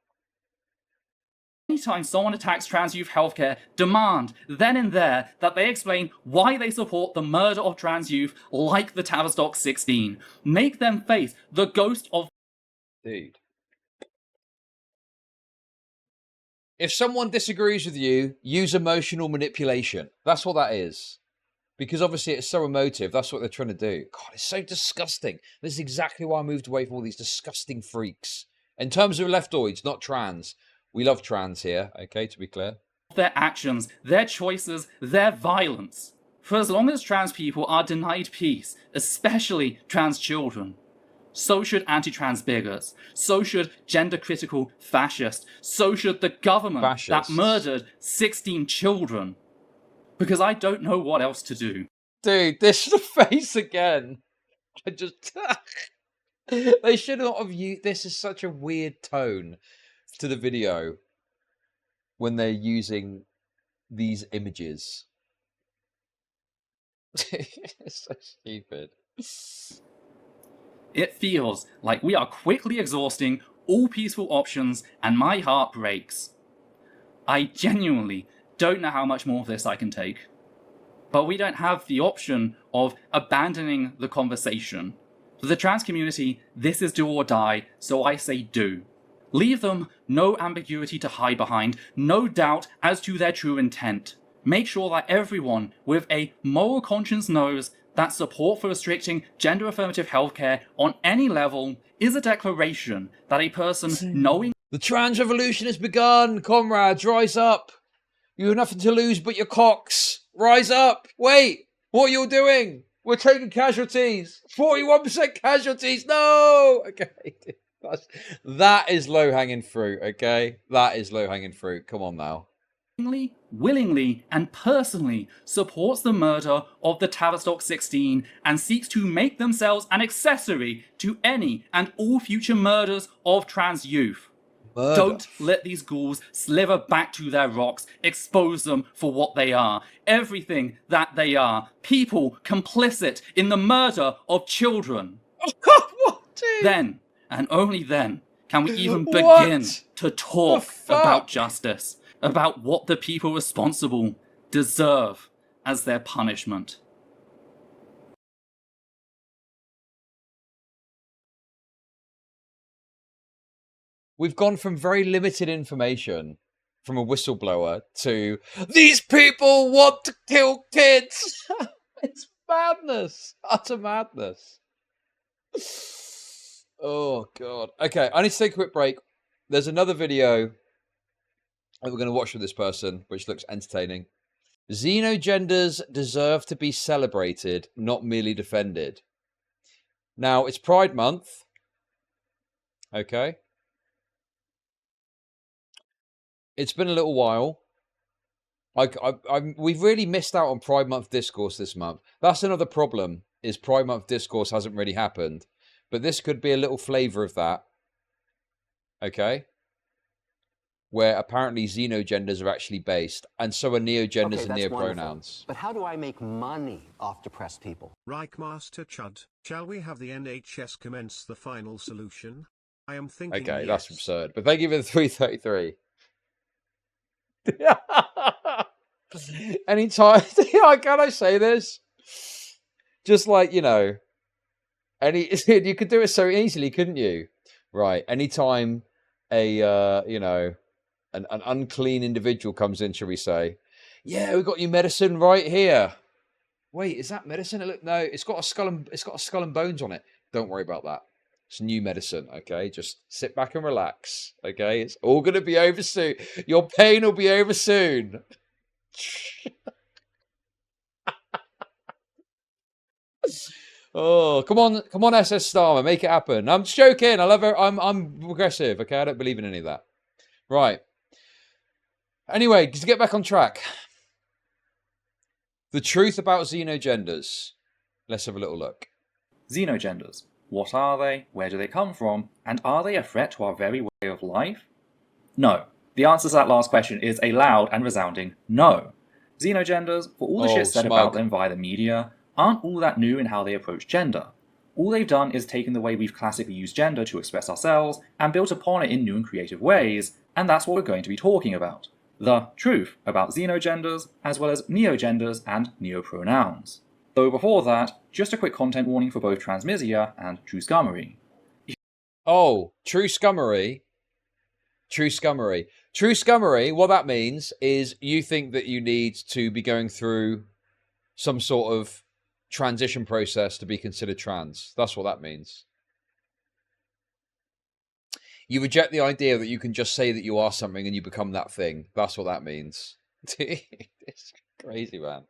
Anytime someone attacks trans youth healthcare, demand then and there that they explain why they support the murder of trans youth like the Tavistock 16. Make them face the ghost of... Dude. If someone disagrees with you, use emotional manipulation. That's what that is. Because obviously it's so emotive. That's what they're trying to do. God, it's so disgusting. This is exactly why I moved away from all these disgusting freaks. In terms of leftoids, not trans. We love trans here, okay, to be clear. Their actions, their choices, their violence. For as long as trans people are denied peace, especially trans children, so should anti-trans bigots, so should gender-critical fascists, so should the government that murdered 16 children. Because I don't know what else to do. Dude, this face again. I just... They should not have used... This is such a weird tone to the video when they're using these images. It's so stupid. It feels like we are quickly exhausting all peaceful options and my heart breaks. I genuinely don't know how much more of this I can take. But we don't have the option of abandoning the conversation. For the trans community, this is do or die, so I say do. Leave them no ambiguity to hide behind, no doubt as to their true intent. Make sure that everyone with a moral conscience knows that support for restricting gender-affirmative healthcare on any level is a declaration that a person knowing... The trans revolution has begun, comrades, rise up. You have nothing to lose but your cocks. Rise up. Wait, what are you doing? We're taking casualties. 41% casualties. No. Okay. That is low-hanging fruit, okay? That is low-hanging fruit. Come on now. Willingly and personally supports the murder of the Tavistock 16 and seeks to make themselves an accessory to any and all future murders of trans youth. Murder. Don't let these ghouls slither back to their rocks. Expose them for what they are. Everything that they are. People complicit in the murder of children. What? Then, and only then, can we even begin to talk about justice, about what the people responsible deserve as their punishment. We've gone from very limited information from a whistleblower to these people want to kill kids. It's madness. Utter madness. Oh, God. Okay, I need to take a quick break. There's another video that we're going to watch with this person, which looks entertaining. Xenogenders deserve to be celebrated, not merely defended. Now, it's Pride Month. Okay. It's been a little while. We've really missed out on Pride Month discourse this month. That's another problem, is Pride Month discourse hasn't really happened. But this could be a little flavour of that. Okay? Where apparently xenogenders are actually based. And so are neogenders and neopronouns. Wonderful. But how do I make money off depressed people? Reich Master Chud, shall we have the NHS commence the final solution? I am thinking okay, yes. That's absurd. But thank you for the 333. Anytime, can I say this? Just like, you know, you could do it so easily, couldn't you? Right. Anytime you know, an unclean individual comes in, shall we say? Yeah, we got your medicine right here. Wait, is that medicine? No, it's got a skull and bones on it. Don't worry about that. It's new medicine, okay? Just sit back and relax, okay? It's all going to be over soon. Your pain will be over soon. Oh, come on, SS Starmer, make it happen. I'm just joking. I love her. I'm progressive, okay? I don't believe in any of that. Right. Anyway, to get back on track. The truth about xenogenders. Let's have a little look. Xenogenders. What are they? Where do they come from? And are they a threat to our very way of life? No. The answer to that last question is a loud and resounding no. Xenogenders, for all the shit said about them via the media, aren't all that new in how they approach gender. All they've done is taken the way we've classically used gender to express ourselves and built upon it in new and creative ways, and that's what we're going to be talking about. The truth about xenogenders, as well as neogenders and neopronouns. Though before that, just a quick content warning for both transmisia and true scummery. Oh, true scummery. True scummery. True scummery, what that means is you think that you need to be going through some sort of transition process to be considered trans. That's what that means. You reject the idea that you can just say that you are something and you become that thing. That's what that means. It's crazy, man.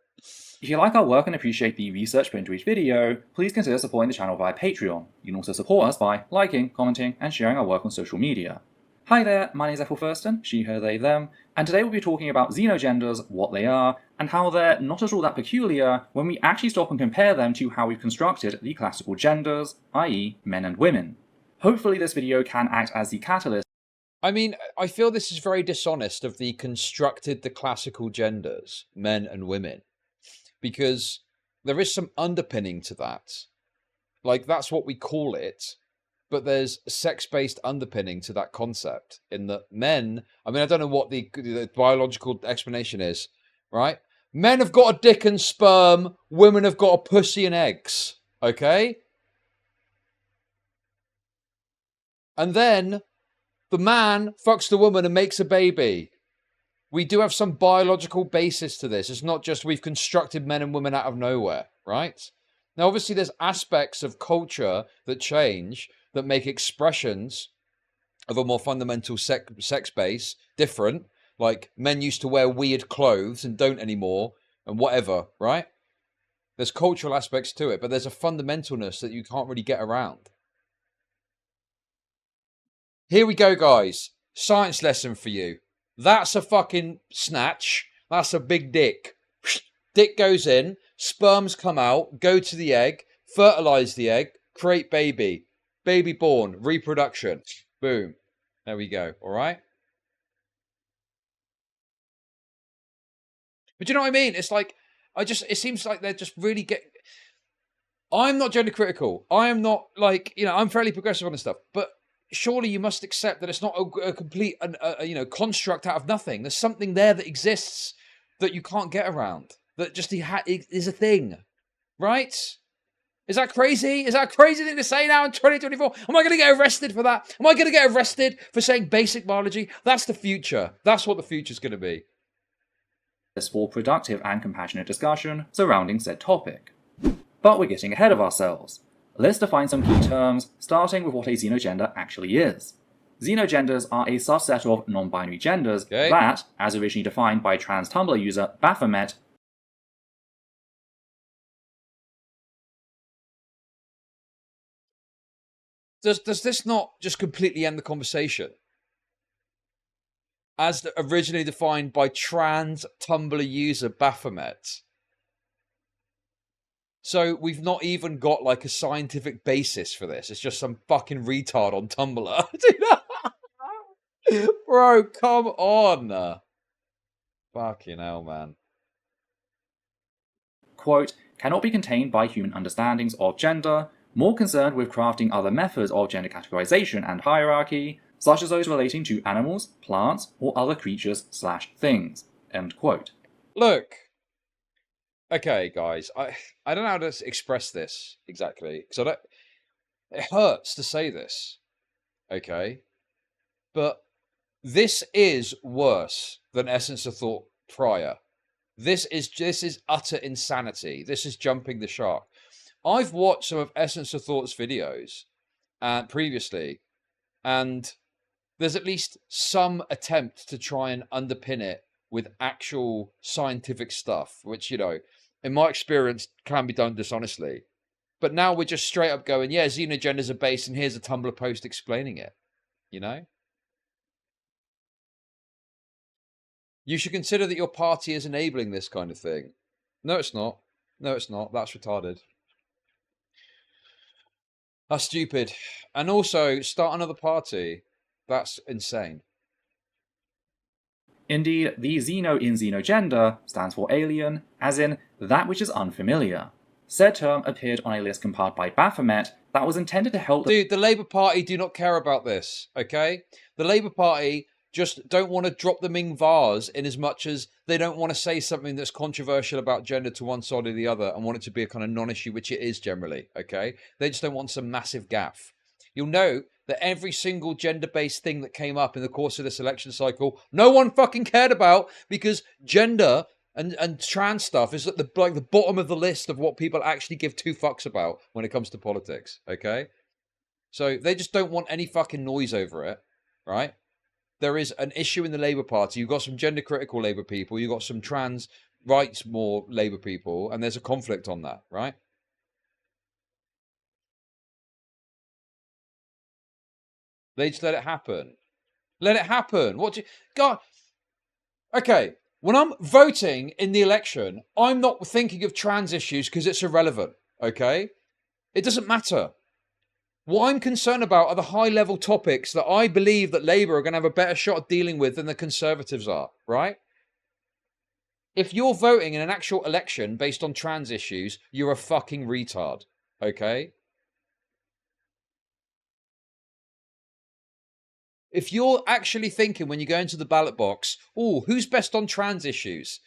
If you like our work and appreciate the research put into each video, please consider supporting the channel via Patreon. You can also support us by liking, commenting, and sharing our work on social media. Hi there, my name is Ethel Thurston, she, her, they, them, and today we'll be talking about xenogenders, what they are, and how they're not at all that peculiar when we actually stop and compare them to how we've constructed the classical genders, i.e. men and women. Hopefully this video can act as the catalyst. I mean, I feel this is very dishonest of the classical genders, men and women, because there is some underpinning to that. Like, that's what we call it, but there's sex-based underpinning to that concept in that men, I mean, I don't know what the biological explanation is, right? Men have got a dick and sperm, women have got a pussy and eggs, okay? And then the man fucks the woman and makes a baby. We do have some biological basis to this. It's not just we've constructed men and women out of nowhere, right? Now, obviously, there's aspects of culture that change that make expressions of a more fundamental sex base different. Like, men used to wear weird clothes and don't anymore, and whatever, right? There's cultural aspects to it, but there's a fundamentalness that you can't really get around. Here we go, guys. Science lesson for you. That's a fucking snatch. That's a big dick. Dick goes in, sperms come out, go to the egg, fertilize the egg, create baby. Baby born, reproduction. Boom. There we go, all right? But you know what I mean? It's like, it seems like they're just really I'm not gender critical. I am not like, you know, I'm fairly progressive on this stuff, but surely you must accept that it's not a complete, construct out of nothing. There's something there that exists that you can't get around. That just is a thing, right? Is that crazy? Is that a crazy thing to say now in 2024? Am I going to get arrested for that? Am I going to get arrested for saying basic biology? That's the future. That's what the future's going to be. For productive and compassionate discussion surrounding said topic. But we're getting ahead of ourselves. Let's define some key terms, starting with what a xenogender actually is. Xenogenders are a subset of non-binary genders that, as originally defined by trans Tumblr user Baphomet, Does this not just completely end the conversation? As originally defined by trans Tumblr user Baphomet. So we've not even got like a scientific basis for this. It's just some fucking retard on Tumblr. Bro, come on. Fucking hell, man. Quote, cannot be contained by human understandings of gender, more concerned with crafting other methods of gender categorization and hierarchy, such as those relating to animals, plants, or other creatures/things. End quote. Look. Okay, guys, I don't know how to express this exactly, because I don't. It hurts to say this, okay, but this is worse than Essence of Thought prior. This is utter insanity. This is jumping the shark. I've watched some of Essence of Thought's videos previously, and there's at least some attempt to try and underpin it with actual scientific stuff, which, you know, in my experience, can be done dishonestly. But now we're just straight up going, yeah, xenogenders are based, and here's a Tumblr post explaining it, you know? You should consider that your party is enabling this kind of thing. No, it's not. No, it's not. That's retarded. That's stupid. And also, start another party. That's insane. Indeed, the xeno in xenogender stands for alien, as in that which is unfamiliar. Said term appeared on a list compiled by Baphomet that was intended to help... Dude, the Labour Party do not care about this, okay? The Labour Party just don't want to drop the Ming vase in as much as they don't want to say something that's controversial about gender to one side or the other and want it to be a kind of non-issue, which it is generally, okay? They just don't want some massive gaffe. You'll note that every single gender-based thing that came up in the course of this election cycle, no one fucking cared about, because gender and trans stuff is at the bottom of the list of what people actually give two fucks about when it comes to politics, okay? So they just don't want any fucking noise over it, right? There is an issue in the Labour Party. You've got some gender-critical Labour people, you've got some trans rights more Labour people, and there's a conflict on that, right? They just let it happen. Let it happen. What do you... God... Okay, when I'm voting in the election, I'm not thinking of trans issues because it's irrelevant, okay? It doesn't matter. What I'm concerned about are the high-level topics that I believe that Labour are going to have a better shot at dealing with than the Conservatives are, right? If you're voting in an actual election based on trans issues, you're a fucking retard, okay? If you're actually thinking when you go into the ballot box, oh, who's best on trans issues?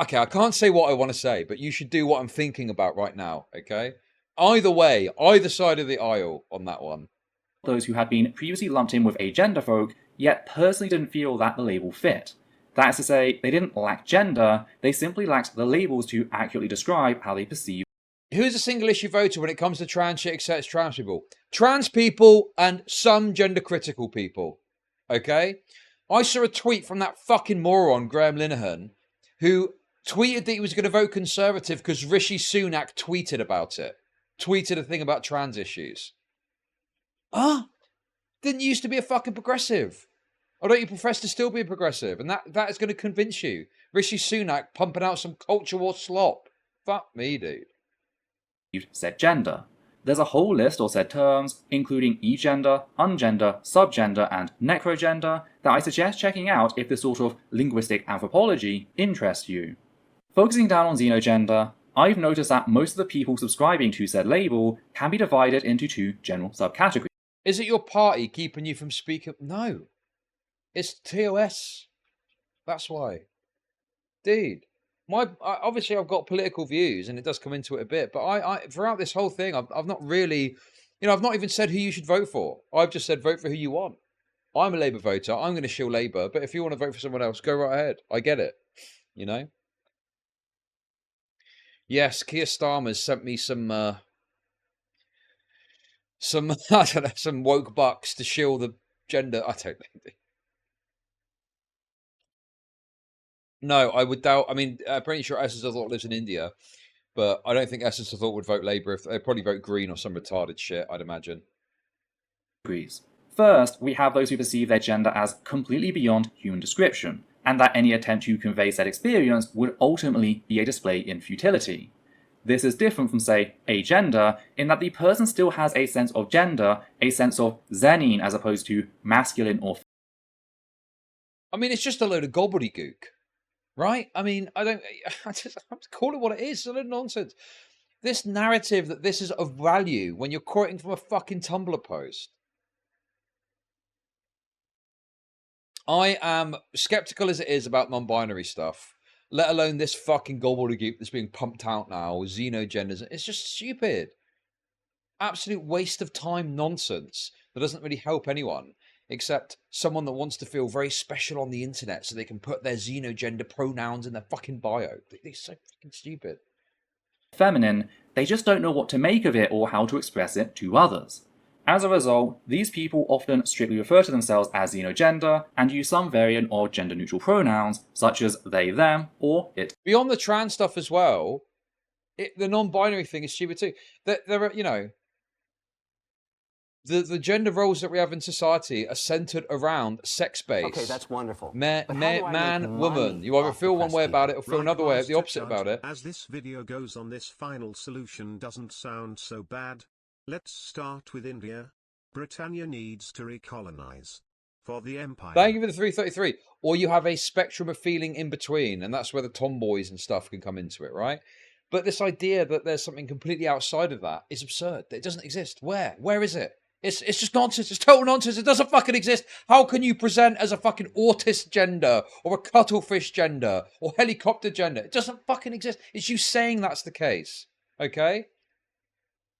Okay, I can't say what I want to say, but you should do what I'm thinking about right now, okay? Either way, either side of the aisle on that one. Those who had been previously lumped in with agender folk, yet personally didn't feel that the label fit. That is to say, they didn't lack gender, they simply lacked the labels to accurately describe how they perceive. Who's a single issue voter when it comes to trans shit except trans people? Trans people and some gender critical people. Okay? I saw a tweet from that fucking moron, Graham Linehan, who tweeted that he was going to vote Conservative because Rishi Sunak tweeted about it. Tweeted a thing about trans issues. Didn't you used to be a fucking progressive? Or don't you profess to still be a progressive? And that is going to convince you. Rishi Sunak pumping out some culture war slop. Fuck me, dude. Said gender. There's a whole list of said terms, including e-gender, ungender, subgender, and necrogender, that I suggest checking out if this sort of linguistic anthropology interests you. Focusing down on xenogender, I've noticed that most of the people subscribing to said label can be divided into two general subcategories. Is it your party keeping you from speaking? No. It's TOS. That's why. Dude. Obviously I've got political views and it does come into it a bit, but I throughout this whole thing, I've not really, I've not even said who you should vote for. I've just said vote for who you want. I'm a Labour voter. I'm going to shill Labour, but if you want to vote for someone else, go right ahead. I get it, Yes, Keir Starmer's sent me some I don't know, some woke bucks to shill the gender. I don't know. No, I would doubt. I mean, I'm pretty sure Essence of Thought lives in India, but I don't think Essence of Thought would vote Labour. They'd probably vote Green or some retarded shit, I'd imagine. First, we have those who perceive their gender as completely beyond human description, and that any attempt to convey said experience would ultimately be a display in futility. This is different from, say, agender, in that the person still has a sense of gender, a sense of xenine as opposed to masculine or... I mean, it's just a load of gobbledygook. Right? I mean, I just call it what it is. It's a little nonsense. This narrative that this is of value when you're quoting from a fucking Tumblr post. I am skeptical as it is about non-binary stuff, let alone this fucking gobbledygook that's being pumped out now, xenogenders. It's just stupid. Absolute waste of time nonsense that doesn't really help anyone, except someone that wants to feel very special on the internet so they can put their xenogender pronouns in their fucking bio. They're so fucking stupid. Feminine, they just don't know what to make of it or how to express it to others. As a result, these people often strictly refer to themselves as xenogender and use some variant of gender-neutral pronouns, such as they, them, or it. Beyond the trans stuff as well, the non-binary thing is stupid too. There are, you know, the gender roles that we have in society are centered around sex-based. Okay, that's wonderful. Man, woman. You either feel one way about it or feel another way, the opposite about it. As this video goes on, this final solution doesn't sound so bad. Let's start with India. Britannia needs to recolonize for the empire. Thank you for the 333. Or you have a spectrum of feeling in between, and that's where the tomboys and stuff can come into it, right? But this idea that there's something completely outside of that is absurd. It doesn't exist. Where? Where is it? It's just nonsense. It's total nonsense. It doesn't fucking exist. How can you present as a fucking autist gender or a cuttlefish gender or helicopter gender? It doesn't fucking exist. It's you saying that's the case. Okay?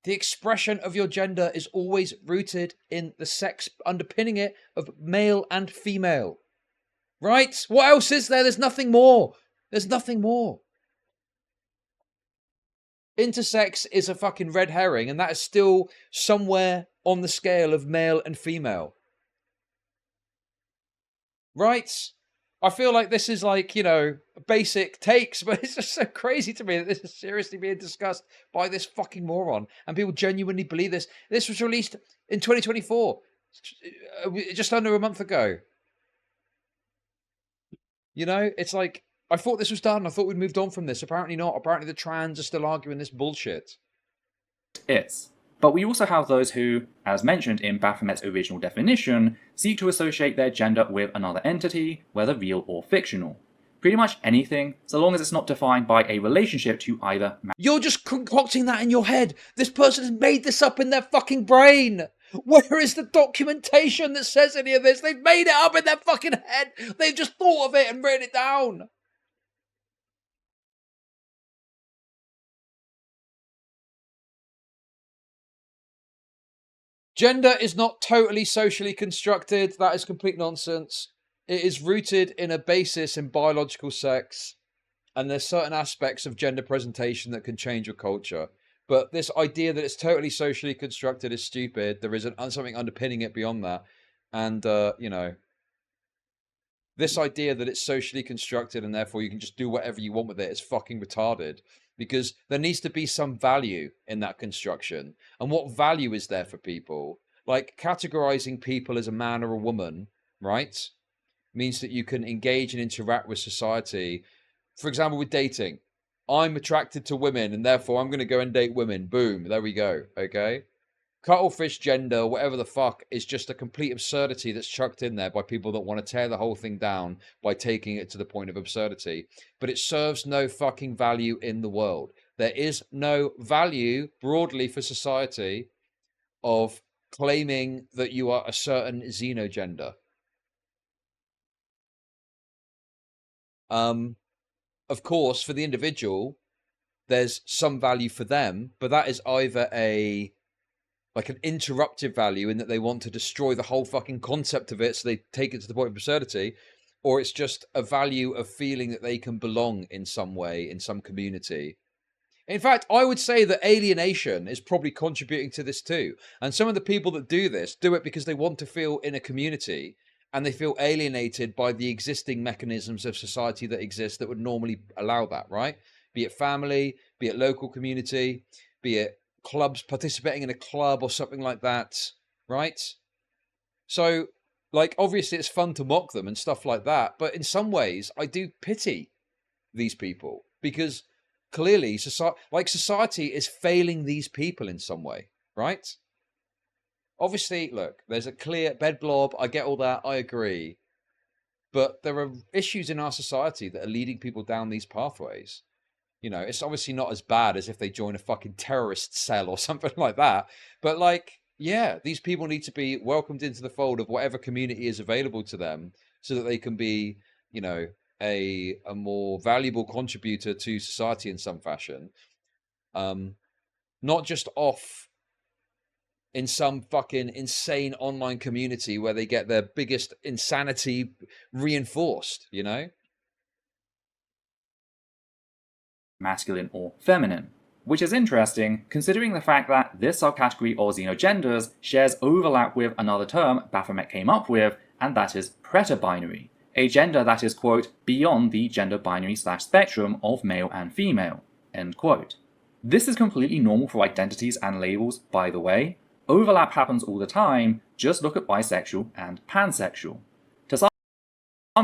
The expression of your gender is always rooted in the sex underpinning it of male and female. Right? What else is there? There's nothing more. There's nothing more. Intersex is a fucking red herring, and that is still somewhere on the scale of male and female. Right? I feel like this is like, you know, basic takes, but it's just so crazy to me that this is seriously being discussed by this fucking moron. And people genuinely believe this. This was released in 2024, just under a month ago. You know, it's like, I thought this was done. I thought we'd moved on from this. Apparently not. Apparently the trans are still arguing this bullshit. But we also have those who, as mentioned in Baphomet's original definition, seek to associate their gender with another entity, whether real or fictional. Pretty much anything, so long as it's not defined by a relationship to either man. You're just concocting that in your head. This person has made this up in their fucking brain. Where is the documentation that says any of this? They've made it up in their fucking head. They've just thought of it and written it down. Gender is not totally socially constructed. That is complete nonsense. It is rooted in a basis in biological sex, and there's certain aspects of gender presentation that can change your culture. But this idea that it's totally socially constructed is stupid. There is something underpinning it beyond that. And, you know, this idea that it's socially constructed and therefore you can just do whatever you want with it is fucking retarded. Because there needs to be some value in that construction. And what value is there for people? Like, categorizing people as a man or a woman, right, means that you can engage and interact with society. For example, with dating. I'm attracted to women and therefore I'm going to go and date women. Boom. There we go. Okay? Cuttlefish gender, whatever the fuck, is just a complete absurdity that's chucked in there by people that want to tear the whole thing down by taking it to the point of absurdity. But it serves no fucking value in the world. There is no value broadly for society of claiming that you are a certain xenogender. Of course, for the individual, there's some value for them, but that is either like an interruptive value in that they want to destroy the whole fucking concept of it, so they take it to the point of absurdity, or it's just a value of feeling that they can belong in some way, in some community. In fact, I would say that alienation is probably contributing to this too. And some of the people that do this do it because they want to feel in a community and they feel alienated by the existing mechanisms of society that exist that would normally allow that, right? Be it family, be it local community, be it clubs, participating in a club or something like that, right? So, like, obviously it's fun to mock them and stuff like that, but in some ways I do pity these people because clearly society is failing these people in some way, right? Obviously, look, there's a clear bed blob, I get all that, I agree, but there are issues in our society that are leading people down these pathways. You know, it's obviously not as bad as if they join a fucking terrorist cell or something like that. But, like, yeah, these people need to be welcomed into the fold of whatever community is available to them so that they can be, you know, a more valuable contributor to society in some fashion, not just off in some fucking insane online community where they get their biggest insanity reinforced, you know? Masculine or feminine. Which is interesting, considering the fact that this subcategory of xenogenders shares overlap with another term Baphomet came up with, and that is preterbinary, a gender that is, quote, beyond the gender binary / spectrum of male and female, end quote. This is completely normal for identities and labels, by the way. Overlap happens all the time, just look at bisexual and pansexual. To some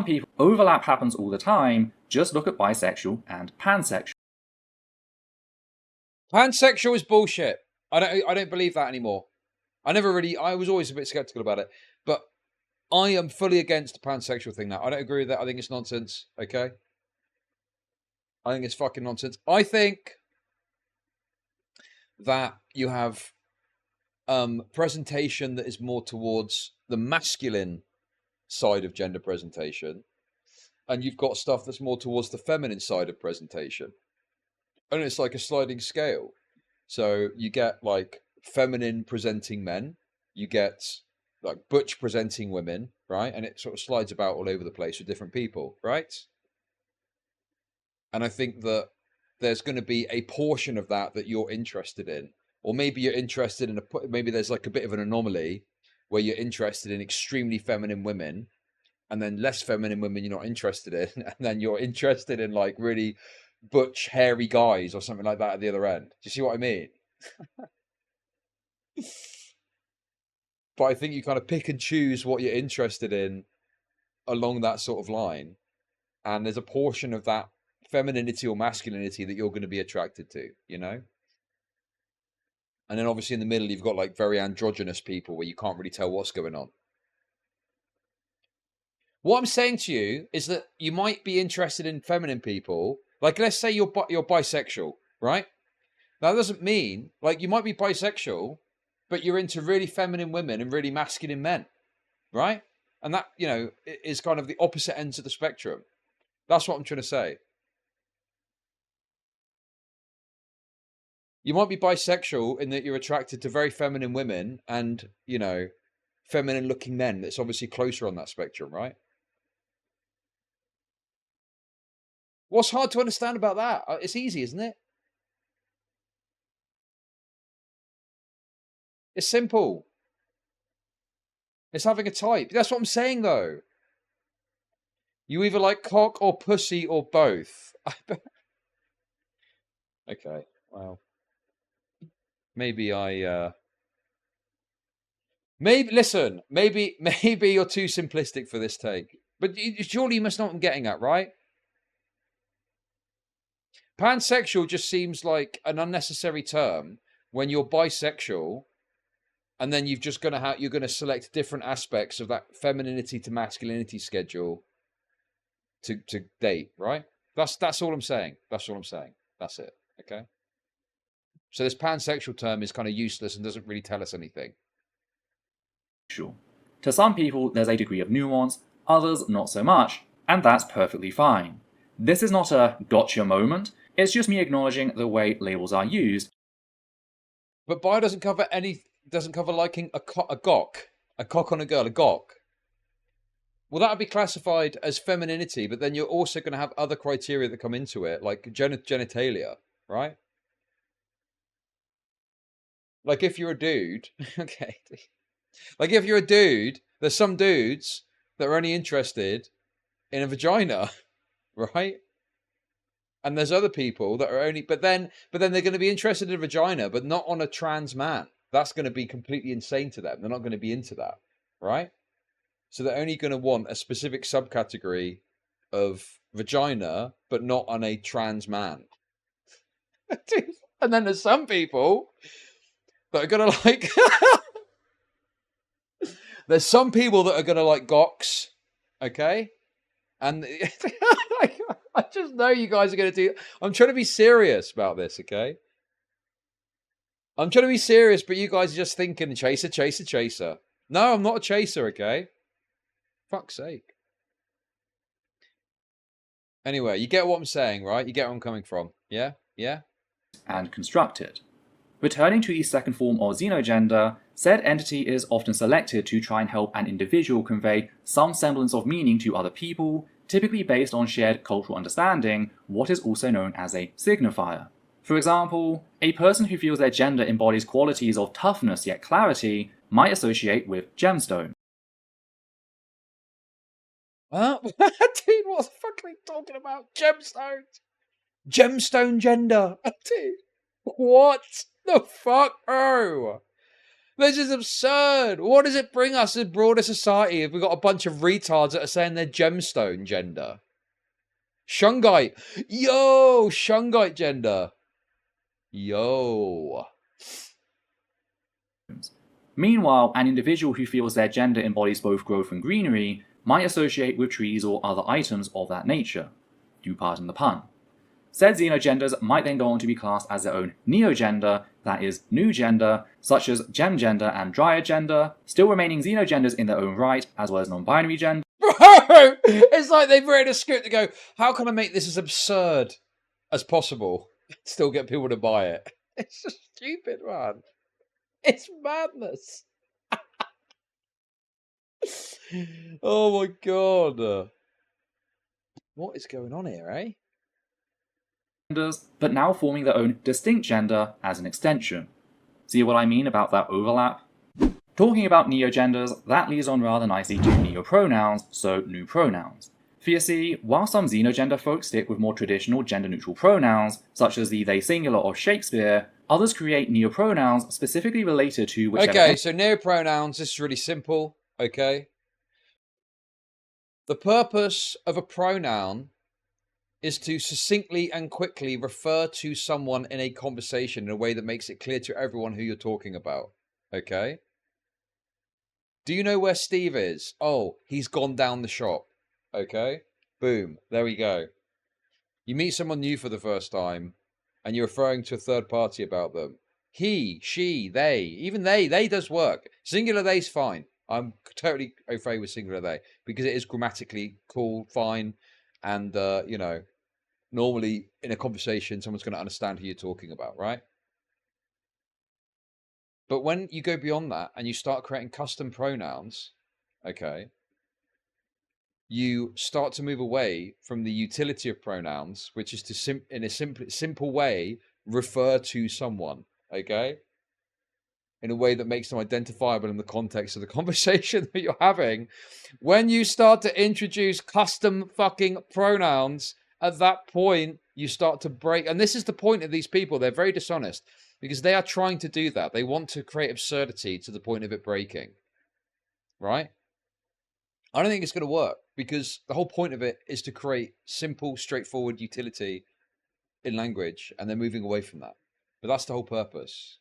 people, overlap happens all the time, just look at bisexual and pansexual. Pansexual is bullshit. I don't believe that anymore. I was always a bit skeptical about it, but I am fully against the pansexual thing now. I don't agree with that. I think it's nonsense, okay? I think it's fucking nonsense. I think that you have presentation that is more towards the masculine side of gender presentation, and you've got stuff that's more towards the feminine side of presentation. And it's like a sliding scale. So you get like feminine presenting men, you get like butch presenting women, right? And it sort of slides about all over the place with different people, right? And I think that there's going to be a portion of that you're interested in, or maybe you're interested in maybe there's like a bit of an anomaly where you're interested in extremely feminine women, and then less feminine women you're not interested in, and then you're interested in like really butch hairy guys or something like that at the other end. Do you see what I mean? But I think you kind of pick and choose what you're interested in along that sort of line, and there's a portion of that femininity or masculinity that you're going to be attracted to, you know? And then obviously in the middle you've got like very androgynous people where you can't really tell what's going on. What I'm saying to you is that you might be interested in feminine people. Like, let's say you're bisexual, right? Now, that doesn't mean, like, you might be bisexual, but you're into really feminine women and really masculine men, right? And that, you know, is kind of the opposite ends of the spectrum. That's what I'm trying to say. You might be bisexual in that you're attracted to very feminine women and, you know, feminine looking men. That's obviously closer on that spectrum, right? What's hard to understand about that? It's easy, isn't it? It's simple. It's having a type. That's what I'm saying, though. You either like cock or pussy or both. Okay, well. Maybe listen, maybe you're too simplistic for this take. But surely you must know what I'm getting at, right? Pansexual just seems like an unnecessary term when you're bisexual, and then you're going to select different aspects of that femininity to masculinity schedule to date, right? That's all I'm saying. That's all I'm saying. That's it. Okay. So this pansexual term is kind of useless and doesn't really tell us anything. Sure. To some people, there's a degree of nuance, others not so much, and that's perfectly fine. This is not a gotcha moment, it's just me acknowledging the way labels are used. But bi doesn't cover liking a cock on a girl, a gawk. Well, that would be classified as femininity, but then you're also going to have other criteria that come into it, like genitalia, right? Like if you're a dude, okay. Like if you're a dude, there's some dudes that are only interested in a vagina, right? And there's other people that are only, but then they're going to be interested in a vagina, but not on a trans man. That's going to be completely insane to them. They're not going to be into that, right? So they're only going to want a specific subcategory of vagina, but not on a trans man. And then there's some people that are going to like... There's some people that are going to like gawks, okay? And I just know you guys are going to do... I'm trying to be serious about this, okay? I'm trying to be serious, but you guys are just thinking chaser. No, I'm not a chaser, okay? Fuck's sake. Anyway, you get what I'm saying, right? You get where I'm coming from. Yeah? Yeah? And constructed. Returning to the second form of xenogender, said entity is often selected to try and help an individual convey some semblance of meaning to other people, typically based on shared cultural understanding, what is also known as a signifier. For example, a person who feels their gender embodies qualities of toughness yet clarity might associate with gemstone. Huh? Dude, what the fuck are they talking about? Gemstones! Gemstone gender! Dude, what the fuck? Oh! This is absurd! What does it bring us as broader society if we've got a bunch of retards that are saying they're gemstone gender? Shungite! Yo! Shungite gender! Yo! Meanwhile, an individual who feels their gender embodies both growth and greenery might associate with trees or other items of that nature. Do pardon the pun. Said xenogenders might then go on to be classed as their own neogender, that is, new gender, such as gemgender and dryad gender, still remaining xenogenders in their own right, as well as non-binary gender. Bro! It's like they've written a script to go, how can I make this as absurd as possible? Still get people to buy it. It's just stupid, man. It's madness. Oh my god. What is going on here, eh? But now forming their own distinct gender as an extension. See what I mean about that overlap? Talking about neogenders, that leads on rather nicely to neopronouns, so new pronouns. For you see, while some xenogender folks stick with more traditional gender-neutral pronouns, such as the they singular of Shakespeare, others create neopronouns specifically related to whichever... Okay, so neopronouns, this is really simple, okay? The purpose of a pronoun is to succinctly and quickly refer to someone in a conversation in a way that makes it clear to everyone who you're talking about, okay? Do you know where Steve is? Oh, he's gone down the shop, okay? Boom, there we go. You meet someone new for the first time, and you're referring to a third party about them. He, she, they, even they does work. Singular they's fine. I'm totally okay with singular they, because it is grammatically cool, fine, and, you know, normally in a conversation, someone's going to understand who you're talking about, right? But when you go beyond that and you start creating custom pronouns, okay, you start to move away from the utility of pronouns, which is to, in a simple way, refer to someone, okay? In a way that makes them identifiable in the context of the conversation that you're having. When you start to introduce custom fucking pronouns, at that point, you start to break. And this is the point of these people. They're very dishonest because they are trying to do that. They want to create absurdity to the point of it breaking. Right? I don't think it's going to work because the whole point of it is to create simple, straightforward utility in language, and they're moving away from that. But that's the whole purpose.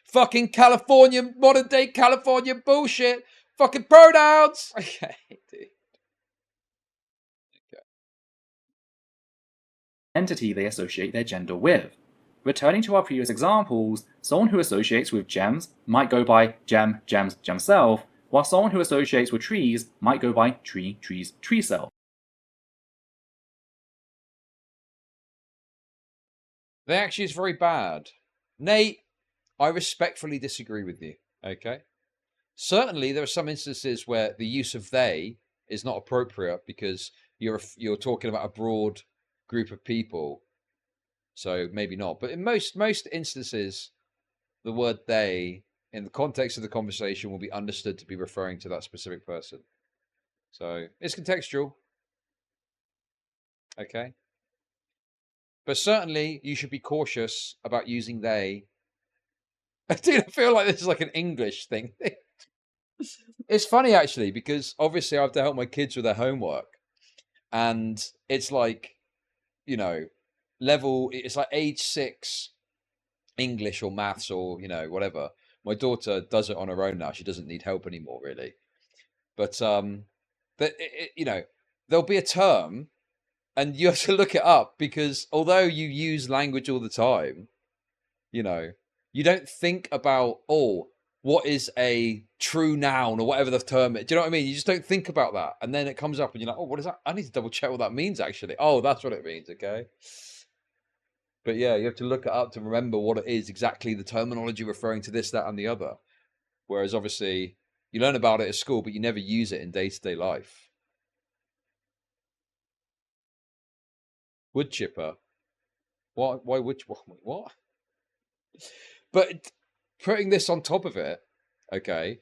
Fucking California, modern day California bullshit. Fucking pronouns. Okay, dude. Okay. Entity they associate their gender with. Returning to our previous examples, someone who associates with gems might go by gem, gems, gemself, while someone who associates with trees might go by tree, trees, tree self. They actually is very bad. Nate, I respectfully disagree with you, okay? Certainly, there are some instances where the use of they is not appropriate because you're talking about a broad group of people, so maybe not. But in most instances, the word they, in the context of the conversation, will be understood to be referring to that specific person. So it's contextual, okay? But certainly, you should be cautious about using they. Dude, I feel like this is like an English thing. It's funny, actually, because obviously I have to help my kids with their homework. And it's like, you know, it's like age 6 English or maths or, you know, whatever. My daughter does it on her own now. She doesn't need help anymore, really. But, you know, there'll be a term and you have to look it up because although you use language all the time, you know, you don't think about, oh, what is a true noun or whatever the term is. Do you know what I mean? You just don't think about that. And then it comes up and you're like, oh, what is that? I need to double check what that means, actually. Oh, that's what it means, okay? But yeah, you have to look it up to remember what it is exactly, the terminology referring to this, that, and the other. Whereas obviously you learn about it at school, but you never use it in day-to-day life. Wood chipper. What? Why wood? What? But putting this on top of it, okay.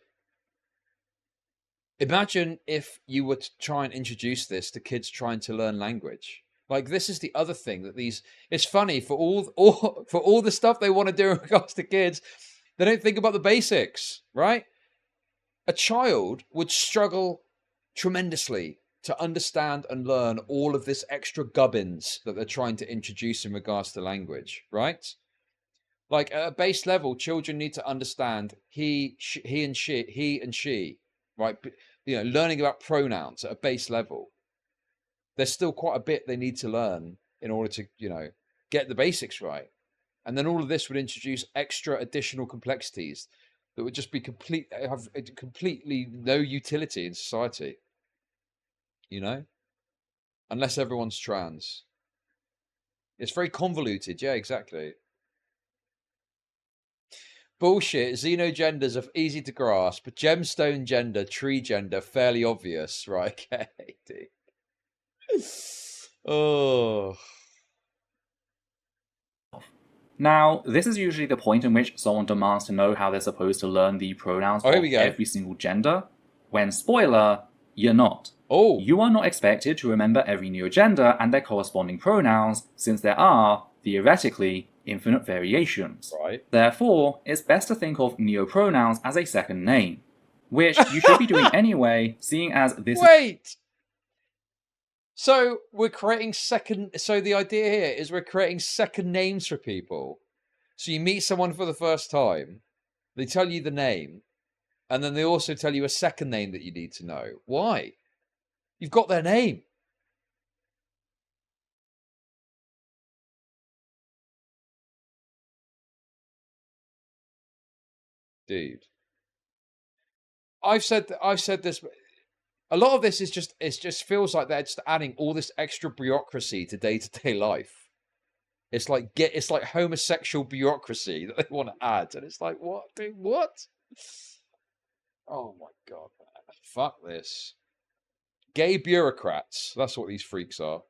Imagine if you were to try and introduce this to kids trying to learn language. Like, this is the other thing that these. It's funny for all the stuff they want to do in regards to kids, they don't think about the basics, right? A child would struggle tremendously to understand and learn all of this extra gubbins that they're trying to introduce in regards to language, right? Like, at a base level, children need to understand he and she, right? You know, learning about pronouns at a base level. There's still quite a bit they need to learn in order to, you know, get the basics right. And then all of this would introduce extra additional complexities that would just be have completely no utility in society, you know, unless everyone's trans. It's very convoluted. Yeah, exactly. Bullshit. Xenogenders are easy to grasp. Gemstone gender, tree gender, fairly obvious. Right, okay, dude. Oh. Now, this is usually the point in which someone demands to know how they're supposed to learn the pronouns of every single gender, when, spoiler, you're not. Oh. You are not expected to remember every neogender and their corresponding pronouns, since there are, theoretically, infinite variations. Right. Therefore, it's best to think of neopronouns as a second name, which you should be doing anyway, seeing as this Wait! So we're creating so the idea here is we're creating second names for people. So you meet someone for the first time, they tell you the name, and then they also tell you a second name that you need to know. Why? You've got their name. Dude. I've said this. A lot of this is just, it just feels like they're just adding all this extra bureaucracy to day-to-day life. It's like homosexual bureaucracy that they want to add, and it's like, what, dude, what? Oh my god, man. Fuck this. Gay bureaucrats. That's what these freaks are.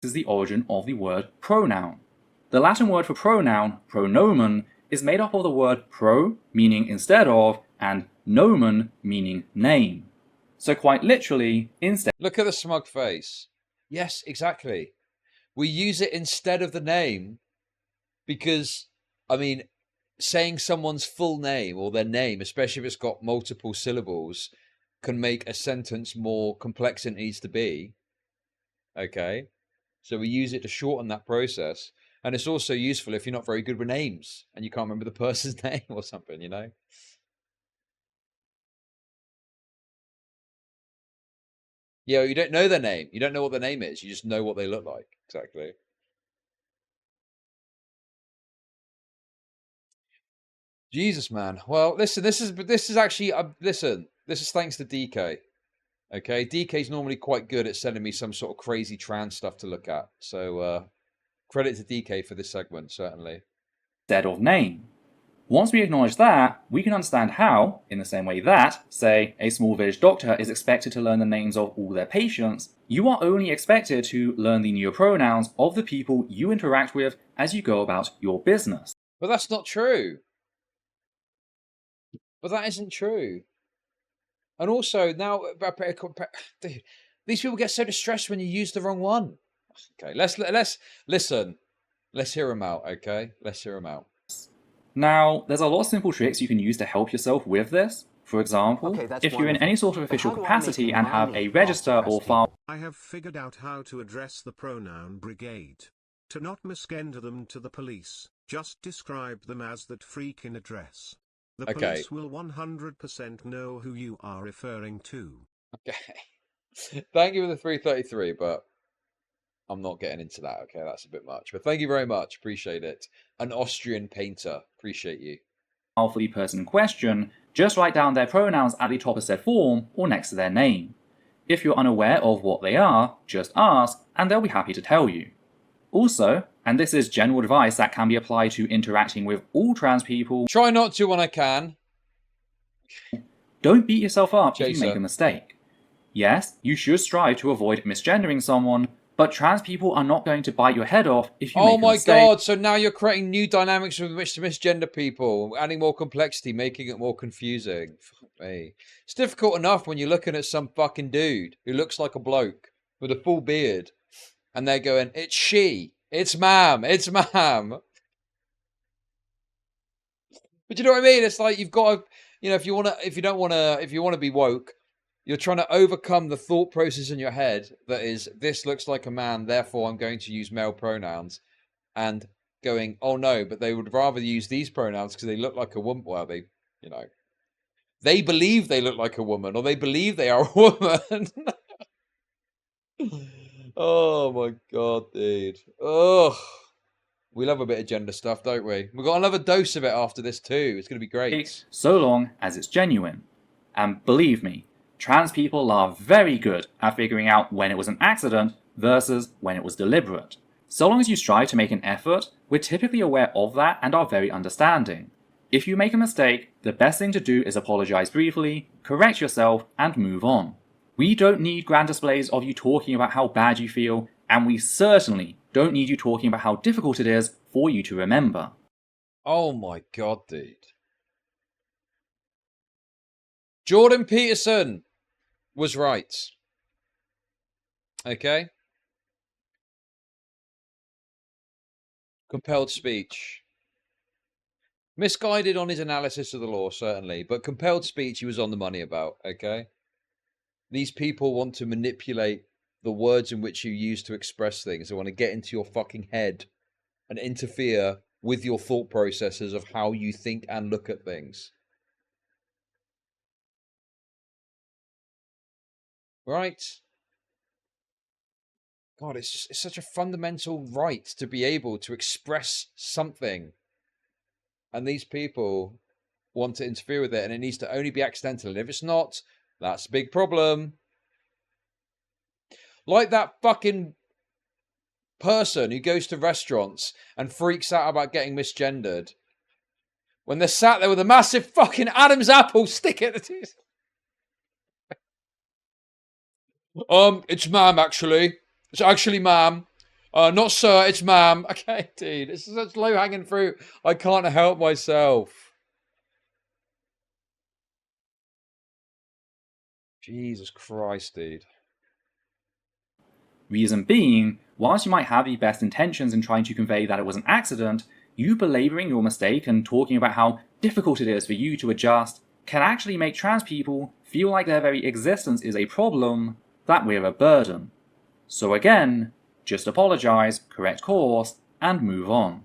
This is the origin of the word pronoun. The Latin word for pronoun, pronomen, is made up of the word pro, meaning instead of, and nomen, meaning name. So quite literally, instead. Look at the smug face. Yes, exactly. We use it instead of the name because, I mean, saying someone's full name or their name, especially if it's got multiple syllables, can make a sentence more complex than it needs to be. Okay? So we use it to shorten that process. And it's also useful if you're not very good with names and you can't remember the person's name or something, you know? Yeah, you don't know their name. You don't know what their name is. You just know what they look like. Exactly. Jesus, man. Well, listen, this is actually, listen, this is thanks to DK. Okay, DK's normally quite good at sending me some sort of crazy trans stuff to look at. So, credit to DK for this segment, certainly. Instead of name. Once we acknowledge that, we can understand how, in the same way that, say, a small village doctor is expected to learn the names of all their patients, you are only expected to learn the neopronouns of the people you interact with as you go about your business. But that's not true. But that isn't true. And also, now, dude, these people get so distressed when you use the wrong one. Okay, let's listen. Let's hear them out, okay? Let's hear them out. Now, there's a lot of simple tricks you can use to help yourself with this. For example, if you're in any sort of official capacity and have a register or file. I have figured out how to address the pronoun brigade. To not misgender them to the police, just describe them as that freaking address. The police will 100% know who you are referring to. Okay. Thank you for the 333, but I'm not getting into that. Okay, that's a bit much. But thank you very much. Appreciate it. An Austrian painter. Appreciate you. For the person in question, just write down their pronouns at the top of said form or next to their name. If you're unaware of what they are, just ask and they'll be happy to tell you. Also, and this is general advice that can be applied to interacting with all trans people, try not to when I can. Don't beat yourself up Chaser. if you make a mistake. Yes, you should strive to avoid misgendering someone, but trans people are not going to bite your head off if you make a mistake. Oh my god, so now you're creating new dynamics with which to misgender people, adding more complexity, making it more confusing. Fuck me. It's difficult enough when you're looking at some fucking dude who looks like a bloke with a full beard, and they're going, it's she, it's ma'am, it's ma'am. But you know what I mean? It's like you've got to, you know, if you want to be woke, you're trying to overcome the thought process in your head that is, this looks like a man, therefore I'm going to use male pronouns, and going, oh no, but they would rather use these pronouns because they look like a woman. Well, they, you know, they believe they look like a woman, or they believe they are a woman. Oh my god, dude. Ugh. We love a bit of gender stuff, don't we? We've got another dose of it after this too. It's going to be great. So long as it's genuine. And believe me, trans people are very good at figuring out when it was an accident versus when it was deliberate. So long as you strive to make an effort, we're typically aware of that and are very understanding. If you make a mistake, the best thing to do is apologize briefly, correct yourself, and move on. We don't need grand displays of you talking about how bad you feel, and we certainly don't need you talking about how difficult it is for you to remember. Oh my god, dude. Jordan Peterson was right. Okay? Compelled speech. Misguided on his analysis of the law, certainly, but compelled speech he was on the money about, okay? These people want to manipulate the words in which you use to express things. They want to get into your fucking head and interfere with your thought processes of how you think and look at things. Right? God, it's such a fundamental right to be able to express something. And these people want to interfere with it, and it needs to only be accidental. And if it's not, that's a big problem. Like that fucking person who goes to restaurants and freaks out about getting misgendered when they're sat there with a massive fucking Adam's apple stick at the teeth. It's ma'am, actually. It's actually ma'am. Not sir, it's ma'am. Okay, dude, this is such low-hanging fruit. I can't help myself. Jesus Christ, dude. Reason being, whilst you might have the best intentions in trying to convey that it was an accident, you belabouring your mistake and talking about how difficult it is for you to adjust can actually make trans people feel like their very existence is a problem, that we're a burden. So again, just apologise, correct course, and move on.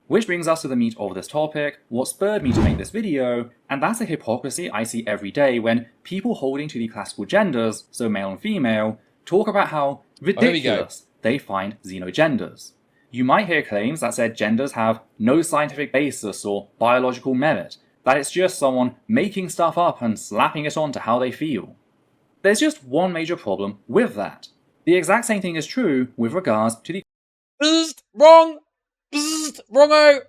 Which brings us to the meat of this topic, what spurred me to make this video, and that's a hypocrisy I see every day when people holding to the classical genders, so male and female, talk about how ridiculous they find xenogenders. You might hear claims that said genders have no scientific basis or biological merit, that it's just someone making stuff up and slapping it on to how they feel. There's just one major problem with that. The exact same thing is true with regards to the Wrong! Wrongo!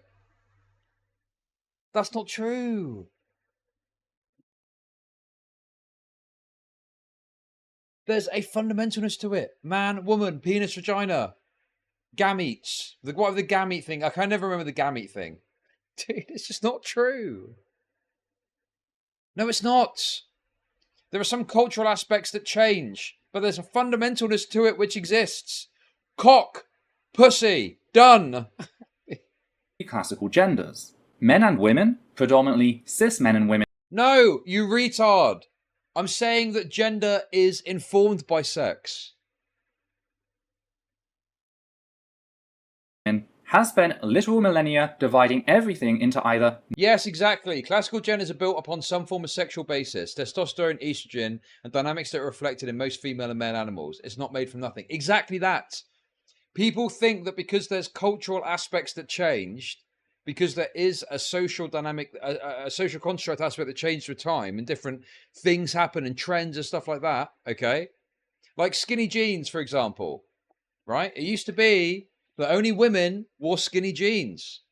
That's not true. There's a fundamentalness to it. Man, woman, penis, vagina. Gametes. What the gamete thing? I can never remember the gamete thing. Dude, it's just not true. No, it's not. There are some cultural aspects that change, but there's a fundamentalness to it which exists. Cock. Pussy. Done. classical genders. Men and women, predominantly cis men and women. No, you retard. I'm saying that gender is informed by sex. Has spent literal millennia dividing everything into either. Yes, exactly. Classical genders are built upon some form of sexual basis. Testosterone, estrogen, and dynamics that are reflected in most female and male animals. It's not made from nothing. Exactly that. People think that because there's cultural aspects that changed, because there is a social dynamic, a social construct aspect that changed with time, and different things happen and trends and stuff like that, okay? Like skinny jeans, for example, right? It used to be that only women wore skinny jeans.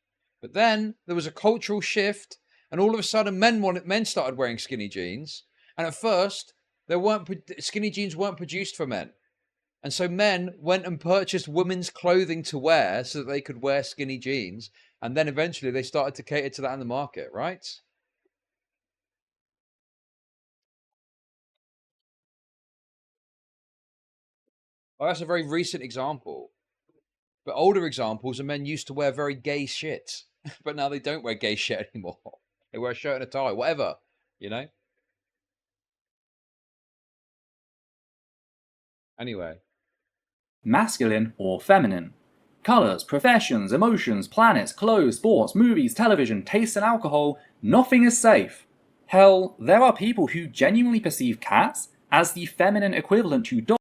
But then there was a cultural shift, and all of a sudden men started wearing skinny jeans. And at first, skinny jeans weren't produced for men. And so men went and purchased women's clothing to wear so that they could wear skinny jeans. And then eventually they started to cater to that in the market, right? Well, that's a very recent example. But older examples are men used to wear very gay shit. But now they don't wear gay shit anymore. They wear a shirt and a tie, whatever, you know? Anyway. Masculine or feminine. Colours, professions, emotions, planets, clothes, sports, movies, television, tastes and alcohol, nothing is safe. Hell, there are people who genuinely perceive cats as the feminine equivalent to dogs.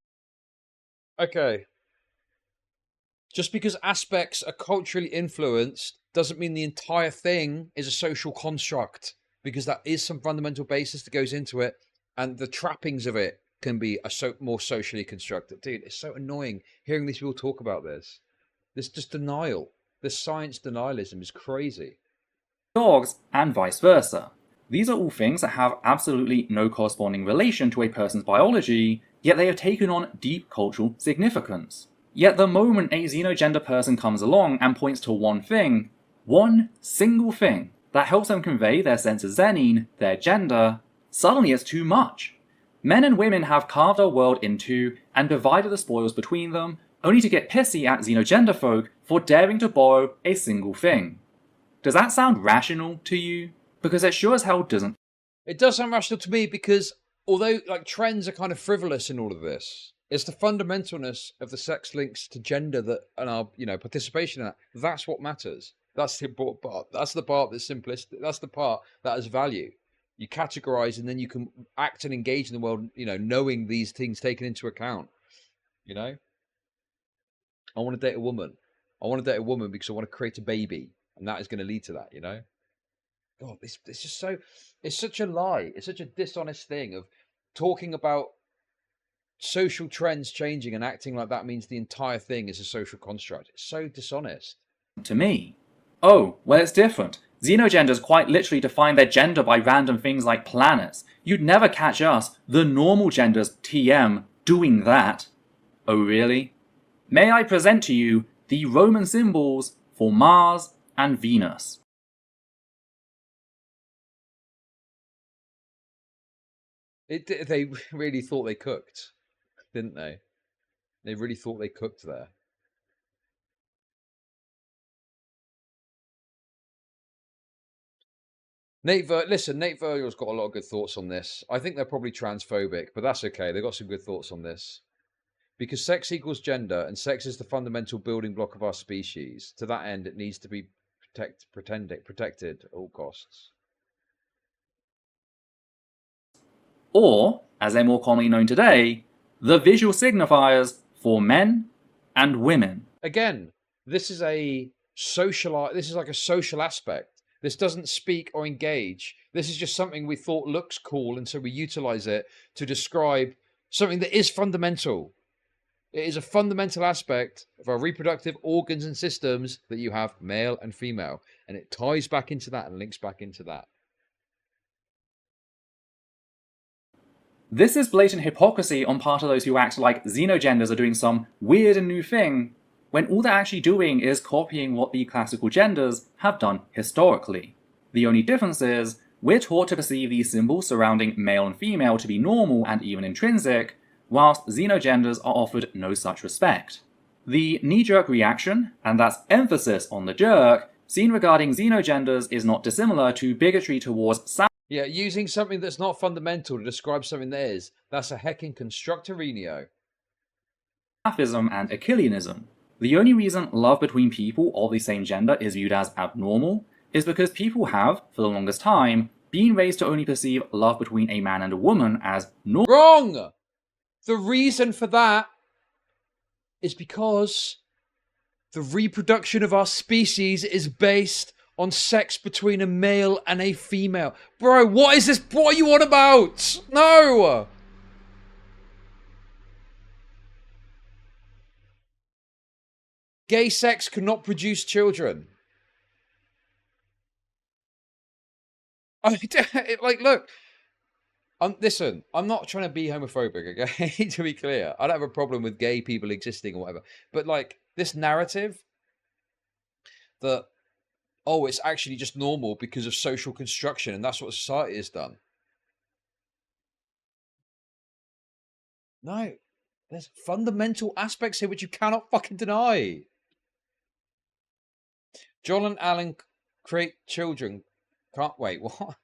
Okay. Just because aspects are culturally influenced doesn't mean the entire thing is a social construct, because that is some fundamental basis that goes into it, and the trappings of it can be more socially constructed. Dude, it's so annoying hearing these people talk about this. This just denial. This science denialism is crazy. Dogs and vice versa. These are all things that have absolutely no corresponding relation to a person's biology, yet they have taken on deep cultural significance. Yet the moment a xenogender person comes along and points to one thing, one single thing, that helps them convey their sense of xenine, their gender, suddenly it's too much. Men and women have carved our world in two and divided the spoils between them, only to get pissy at xenogender folk for daring to borrow a single thing. Does that sound rational to you? Because it sure as hell doesn't. It does sound rational to me, because although like trends are kind of frivolous in all of this, it's the fundamentalness of the sex links to gender that, and our participation in that. That's what matters. That's the important part. That's the part that's simplistic. That's the part that has value. You categorize, and then you can act and engage in the world, knowing these things taken into account. I want to date a woman. I want to date a woman because I want to create a baby, and that is going to lead to that. God, it's just so. It's such a lie. It's such a dishonest thing of talking about social trends changing and acting like that means the entire thing is a social construct. It's so dishonest. To me. Oh, well, it's different. Xenogenders quite literally define their gender by random things like planets. You'd never catch us, the normal genders, TM, doing that. Oh, really? May I present to you the Roman symbols for Mars and Venus. They really thought they cooked, didn't they? They really thought they cooked there. Nate Virgil's got a lot of good thoughts on this. I think they're probably transphobic, but that's okay. They've got some good thoughts on this. Because sex equals gender, and sex is the fundamental building block of our species. To that end, it needs to be protected at all costs. Or, as they're more commonly known today, the visual signifiers for men and women. Again, this is like a social aspect. This doesn't speak or engage. This is just something we thought looks cool, and so we utilize it to describe something that is fundamental. It is a fundamental aspect of our reproductive organs and systems that you have male and female, and it ties back into that and links back into that. This is blatant hypocrisy on part of those who act like xenogenders are doing some weird and new thing, when all they're actually doing is copying what the classical genders have done historically. The only difference is, we're taught to perceive these symbols surrounding male and female to be normal and even intrinsic, whilst xenogenders are offered no such respect. The knee-jerk reaction, and that's emphasis on the jerk, seen regarding xenogenders is not dissimilar to bigotry towards Yeah, using something that's not fundamental to describe something that is. That's a heckin' constructorinio. Saphism and Achilleanism. The only reason love between people of the same gender is viewed as abnormal is because people have, for the longest time, been raised to only perceive love between a man and a woman as normal. Wrong! The reason for that is because The reproduction of our species is based on sex between a male and a female. Bro, what is this? What are you on about? No! Gay sex cannot produce children. Like, look. Listen, I'm not trying to be homophobic, okay? To be clear. I don't have a problem with gay people existing or whatever. But, like, this narrative that, oh, it's actually just normal because of social construction and that's what society has done. No. There's fundamental aspects here which you cannot fucking deny. John and Alan create children. Can't wait, what?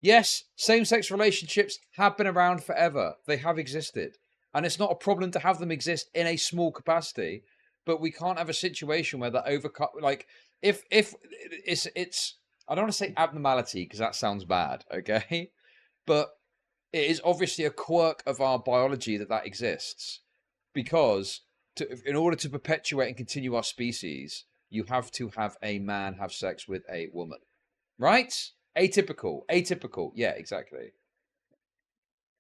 Yes, same-sex relationships have been around forever. They have existed. And it's not a problem to have them exist in a small capacity, but we can't have a situation where that overcut, like, if it's, I don't want to say abnormality because that sounds bad, okay? But it is obviously a quirk of our biology that exists. Because in order to perpetuate and continue our species, you have to have a man have sex with a woman. Right? Atypical. Yeah, exactly.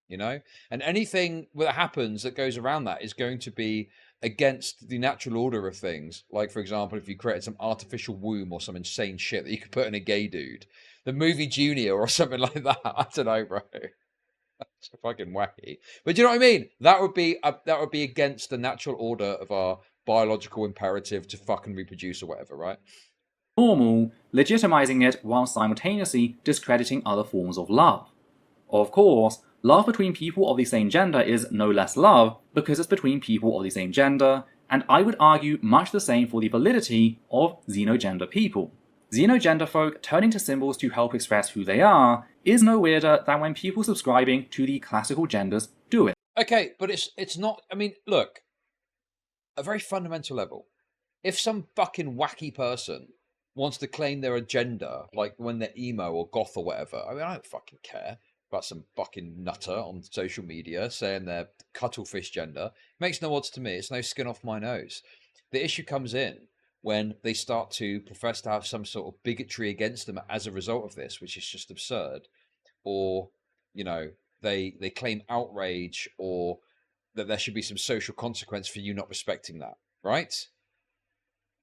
You know? And anything that happens that goes around that is going to be against the natural order of things. Like, for example, if you created some artificial womb or some insane shit that you could put in a gay dude. The movie Junior or something like that. I don't know, bro. That's fucking wacky. But do you know what I mean? That would be against the natural order of our biological imperative to fucking reproduce or whatever, right? Normal, legitimizing it while simultaneously discrediting other forms of love. Of course, love between people of the same gender is no less love because it's between people of the same gender, and I would argue much the same for the validity of xenogender people. Xenogender folk turning to symbols to help express who they are is no weirder than when people subscribing to the classical genders do it. Okay, but it's not, I mean, look, a very fundamental level. If some fucking wacky person wants to claim they're a gender, like when they're emo or goth or whatever, I mean, I don't fucking care about some fucking nutter on social media saying they're cuttlefish gender. It makes no odds to me. It's no skin off my nose. The issue comes in when they start to profess to have some sort of bigotry against them as a result of this, which is just absurd. Or, you know, they claim outrage or that there should be some social consequence for you not respecting that, right?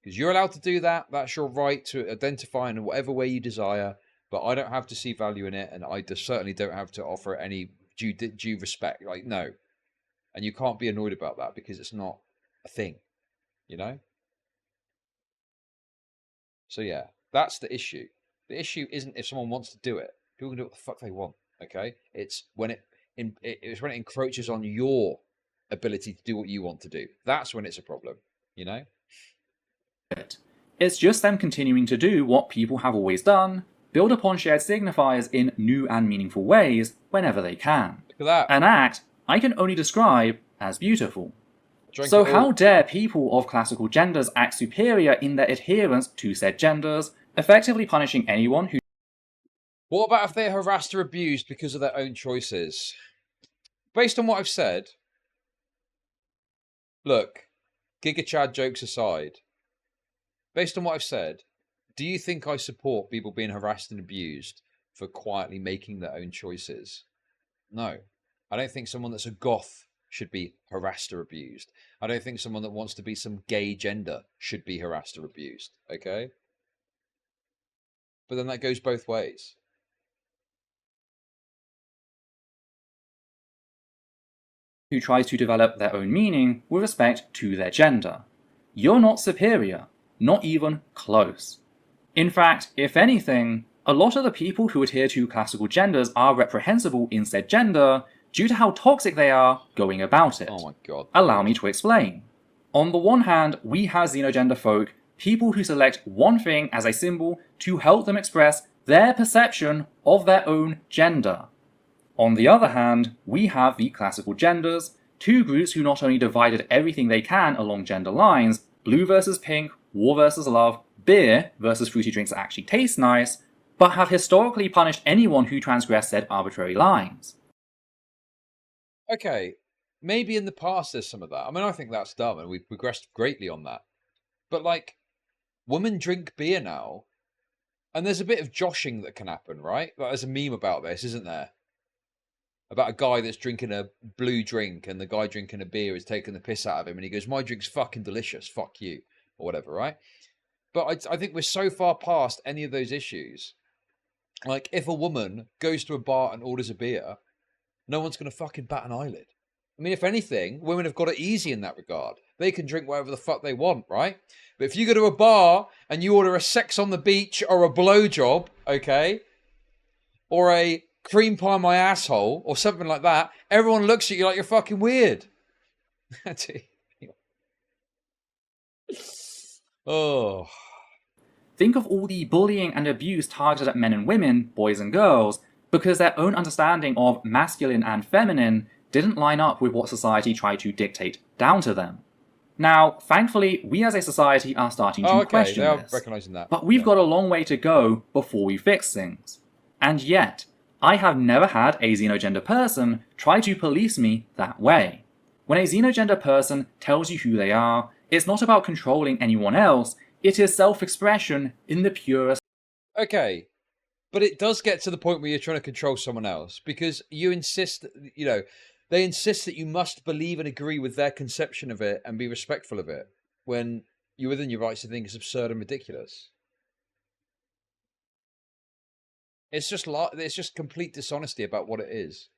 Because you're allowed to do that. That's your right to identify in whatever way you desire. But I don't have to see value in it, and I certainly don't have to offer any due respect. Like, no. And you can't be annoyed about that because it's not a thing, you know? So yeah, that's the issue. The issue isn't if someone wants to do it. People can do what the fuck they want, okay? It's when it's when it encroaches on your ability to do what you want to do. That's when it's a problem, you know? It's just them continuing to do what people have always done, build upon shared signifiers in new and meaningful ways whenever they can. Look at that. An act I can only describe as beautiful. So how dare people of classical genders act superior in their adherence to said genders, effectively punishing anyone who... What about if they're harassed or abused because of their own choices? Based on what I've said, look, Giga Chad jokes aside, based on what I've said, do you think I support people being harassed and abused for quietly making their own choices? No. I don't think someone that's a goth should be harassed or abused. I don't think someone that wants to be some gay gender should be harassed or abused, okay? But then that goes both ways. Who tries to develop their own meaning with respect to their gender. You're not superior, not even close. In fact, if anything, a lot of the people who adhere to classical genders are reprehensible in said gender due to how toxic they are going about it. Oh my god. Allow me to explain. On the one hand, we have xenogender folk, people who select one thing as a symbol to help them express their perception of their own gender. On the other hand, we have the classical genders, two groups who not only divided everything they can along gender lines, blue versus pink, war versus love, beer versus fruity drinks that actually taste nice, but have historically punished anyone who transgressed said arbitrary lines. Okay, maybe in the past there's some of that. I mean, I think that's dumb, and we've progressed greatly on that. But like, women drink beer now, and there's a bit of joshing that can happen, right? Like, there's a meme about this, isn't there? About a guy that's drinking a blue drink, and the guy drinking a beer is taking the piss out of him, and he goes, "My drink's fucking delicious, fuck you," or whatever, right? But I think we're so far past any of those issues. Like, if a woman goes to a bar and orders a beer, no one's going to fucking bat an eyelid. I mean, if anything, women have got it easy in that regard. They can drink whatever the fuck they want, right? But if you go to a bar and you order a sex on the beach or a blowjob, okay, or a cream pie my asshole or something like that, everyone looks at you like you're fucking weird. Oh. Think of all the bullying and abuse targeted at men and women, boys and girls, because their own understanding of masculine and feminine didn't line up with what society tried to dictate down to them. Now, thankfully, we as a society are starting to question this, recognizing that. But we've got a long way to go before we fix things. And yet, I have never had a xenogender person try to police me that way. When a xenogender person tells you who they are, it's not about controlling anyone else, it is self-expression in the purest. Okay, but it does get to the point where you're trying to control someone else, because you insist, you know, they insist that you must believe and agree with their conception of it and be respectful of it, when you're within your rights to think it's absurd and ridiculous. It's just complete dishonesty about what it is.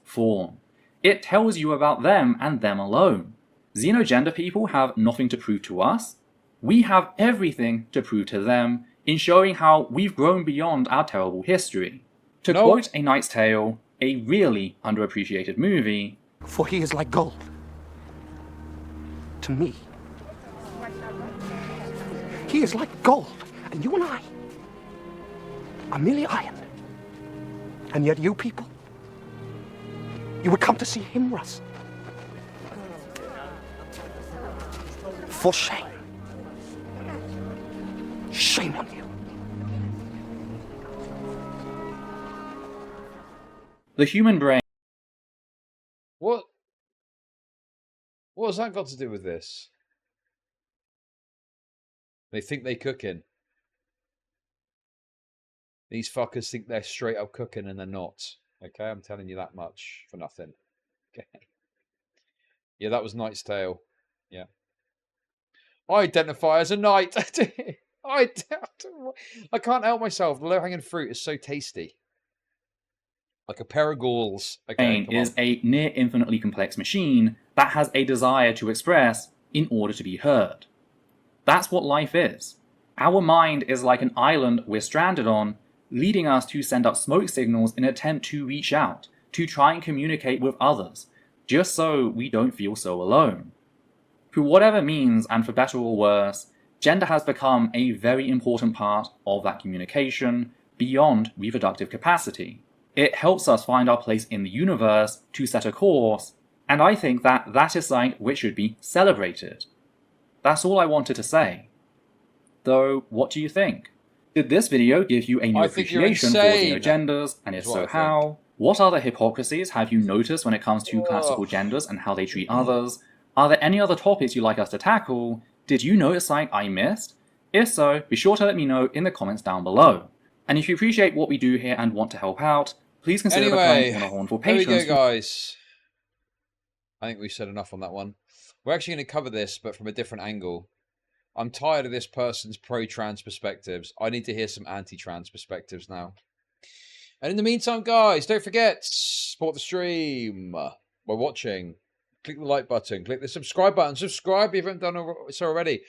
Form. It tells you about them and them alone. Xenogender people have nothing to prove to us. We have everything to prove to them in showing how we've grown beyond our terrible history. To quote A Knight's Tale, a really underappreciated movie, "For he is like gold to me. He is like gold, and you and I are merely iron. And yet you people, you would come to see him rust. For shame. Shame on you." The human brain. What has that got to do with this? They think they cooking. These fuckers think they're straight up cooking and they're not. Okay, I'm telling you that much for nothing. Okay. Yeah, that was Knight's Tale. Yeah. I identify as a knight. I can't help myself. The low-hanging fruit is so tasty. Like a pair of galls. Okay, is a near infinitely complex machine that has a desire to express in order to be heard. That's what life is. Our mind is like an island we're stranded on, leading us to send up smoke signals in an attempt to reach out, to try and communicate with others, just so we don't feel so alone. Through whatever means, and for better or worse, gender has become a very important part of that communication beyond reproductive capacity. It helps us find our place in the universe to set a course, and I think that that is something which should be celebrated. That's all I wanted to say. Though, what do you think? Did this video give you a new appreciation for xenogenders, and if so, how? What other hypocrisies have you noticed when it comes to classical genders and how they treat others? Are there any other topics you'd like us to tackle? Did you notice something I missed? If so, be sure to let me know in the comments down below. And if you appreciate what we do here and want to help out, please consider becoming one of our wonderful patrons. There we go, guys. I think we've said enough on that one. We're actually going to cover this, but from a different angle. I'm tired of this person's pro-trans perspectives. I need to hear some anti-trans perspectives now. And in the meantime, guys, don't forget, support the stream by watching. Click the like button. Click the subscribe button. Subscribe if you haven't done so already.